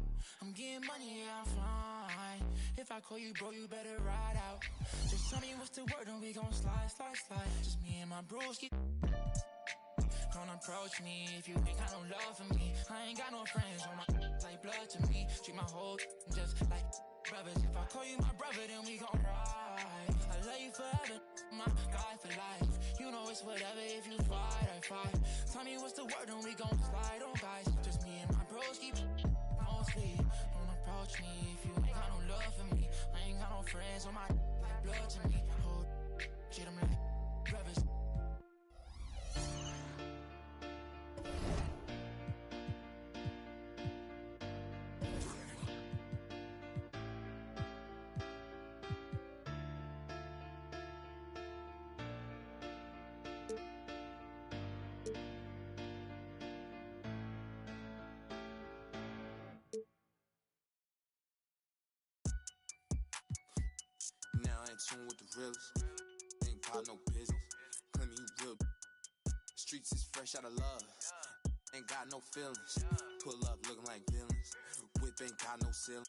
I'm getting money, yeah, I'm fine. If I call you, bro, you better ride out. Just tell me what's the word and we gon' slide, slide, slide. Just me and my broski. Don't approach me if you ain't got no love for me. I ain't got no friends on my like blood to me. Treat my whole just like brothers. If I call you my brother, then we gon' ride. I love you forever, my guy for life. You know it's whatever if you fight, I fight. Tell me what's the word and we gon' slide on guys. Just me and my bros keep don't sleep. Don't approach me if you ain't got no love for me. I ain't got no friends on my like blood to me. Hold shit, I'm like brothers. Now I ain't tune with the realest. Ain't about no business. Claim me real. Streets is fresh out of love. Ain't got no feelings. Pull up looking like villains. Whip ain't got no ceiling.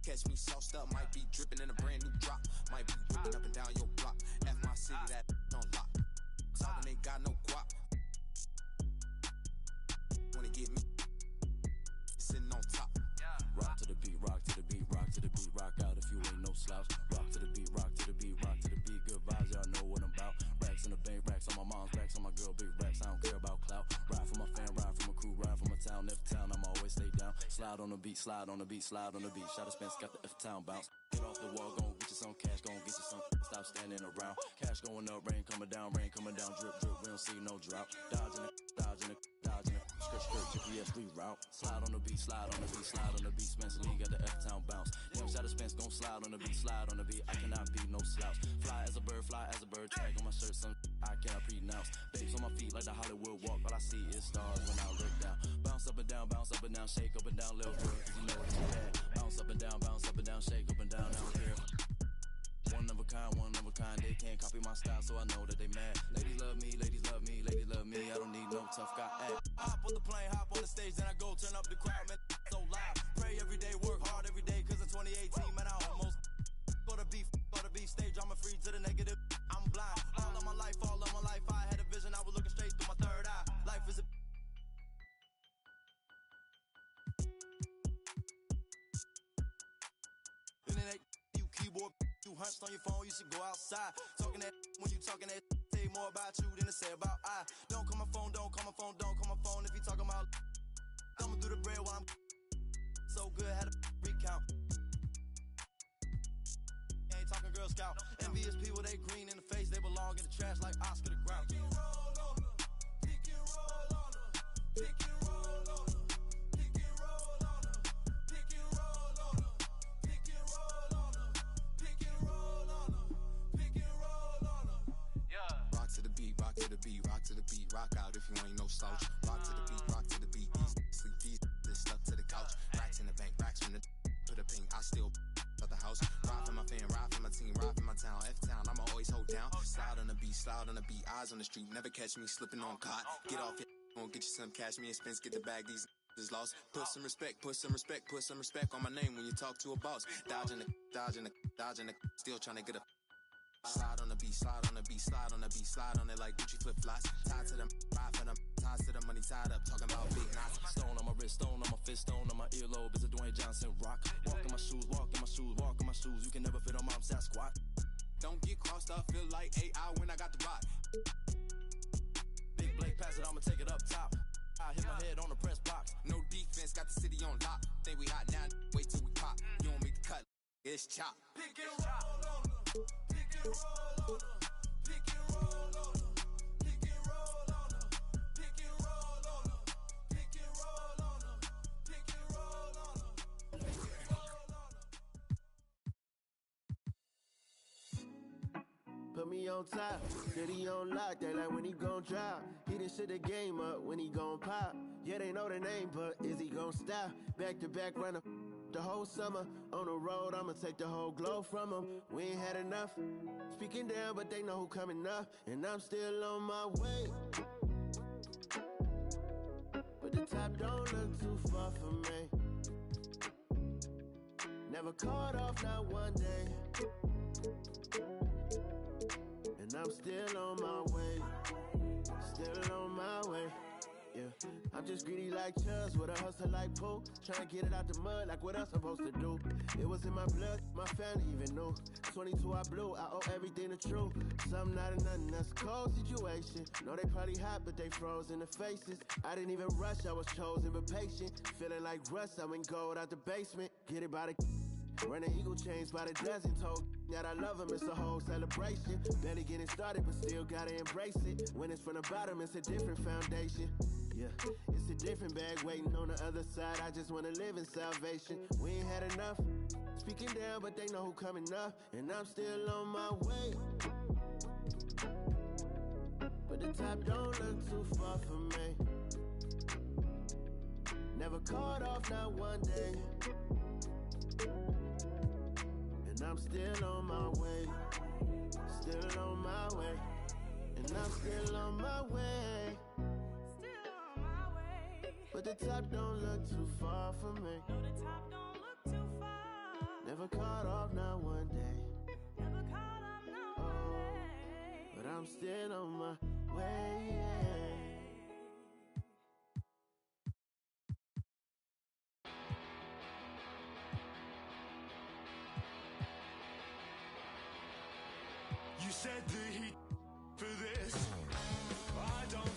Catch me sauced up, might be dripping in a brand new drop. Might be whipping up and down your block. F my city, that on lock. Talking ain't got no guap. Wanna get me sitting on top. Rock to the beat, rock to the beat, rock to the beat, rock out if you ain't no slouch. Rock to the beat, rock to the beat, rock to the beat. Good vibes, y'all know what I'm about. Racks in the bank, racks on my mom's, racks on my girl, big racks. I don't care about clout. Ride for my fan, ride for my crew, ride for my town. If town, I'm always stay down. Slide on the beat, slide on the beat, slide on the beat. Shot of Spence got the F town bounce. Get off the wall, gon' get you some cash, gon' get you some. Stop standing around. Cash going up, rain coming down, drip, drip. We don't see no drop. Dodging it, dodging it, dodging it. Skirt, skirt, GPS reroute. Slide on the beat, slide on the beat, slide on the beat. Spencer Lee got the F town bounce. Damn, shot of Spence gon' slide on the beat, slide on the beat. I cannot be no slouch. Fly as a bird, tag on my shirt, some I cannot pronounce. Babes on my feet like the Hollywood walk. All I see is stars when I look down. Bounce up and down, shake up and down, little girl, cause you know it's bad. Bounce up and down, shake up and down, I don't care. One of a kind, they can't copy my style, so I know that they mad. Ladies love me, ladies love me, ladies love me. I don't need no tough guy. Hop on the plane, hop on the stage, then I go turn up the crowd, man, so loud. Pray every day, work hard every day, cause in 2018, man, I almost gotta be stage, I'm a free to the negative, I'm blind. All of my life, I had a vision, I was looking straight through my third eye. Life is a internet, you keyboard, you hunched on your phone, you should go outside. Talking that when you talking that, say more about you than to say about I. Don't call my phone, don't call my phone, don't call my phone if you talking about. I'ma do the bread while I'm so good, had a recount. Ain't talking Girl Scout. Envious people, they green in the face, they belong in the trash like Oscar the Grouch. Pick and roll on her, pick and roll on her, pick and roll on her, pick and roll on her, pick and roll on her, pick and roll on her, pick and roll on her, pick and roll on her. Yeah. Rock to the beat, rock to the beat, rock to the beat, rock out if you ain't no slouch. Rock to the beat, rock to the beat, sleep easy, this stuff to the couch. Racks in the bank, racks from the put a ping, I still out the house. Ride for my fan, ride for my team, ride for my town. F-town, I'ma always hold down. Slide on the beat, eyes on the street, never catch me slipping on cot. Get off it, gon' get you some cash, me and Spence get the bag, these is lost. Put some respect, put some respect, put some respect on my name when you talk to a boss. Dodging the, still trying to get a. Slide on the beat, slide on the beat, slide on the beat, slide on it like Gucci flip flops. Tied to them, ride for them, ties to the money tied up, talking about big knots. Stone on my wrist, stone on my fist, stone on my earlobe. Is a Dwayne Johnson rock. Walk in my shoes, walk in my shoes, walk in my shoes. You can never fit on mom's squat. Don't get crossed up, feel like AI when I got the rock. Big Blake pass it, I'ma take it up top. I hit my head on the press box. No defense, got the city on lock. Think we hot now, wait till we pop. You don't make the cut, it's chop. Pick and roll on her, pick and roll on her, pick and roll on her, pick and roll on her, pick and roll on her, pick and roll on her, pick and roll on her, pick and roll on her. put me on top. City on lock, they like when he gon' drop. He done shit the game up when he gon' pop. Yeah, they know the name, but is he gon' stop? Back to back runner the whole summer. On the road, I'ma take the whole globe from him. We ain't had enough. Speaking down, but they know who coming up. And I'm still on my way. But the top don't look too far from me. Never caught off, not one day. And I'm still on my way. Still on my way. Yeah, I'm just greedy like Chubbs with a hustle like Pooh. Trying to get it out the mud like what I'm supposed to do. It was in my blood, my family even knew. 22 I blew, I owe everything to true. Something out of nothing, that's a cold situation. Know they probably hot, but they froze in the faces. I didn't even rush, I was chosen but patient. Feeling like rust, I went gold out the basement. Get it by the running eagle chains by the dozen. Told that I love him, it's a whole celebration. Barely getting started, but still gotta embrace it. When it's from the bottom, it's a different foundation. Yeah, it's a different bag waiting on the other side. I just wanna live in salvation. We ain't had enough. Speaking down, but they know who coming up. And I'm still on my way. But the top don't look too far from me. Never caught off, not one day. And I'm still on my way. Still on my way. And I'm still on my way. But the top don't look too far from me. No, the top don't look too far. Never caught off, not one day. Never caught off, not one day. But I'm still on my way, yeah. You said the heat for this. I don't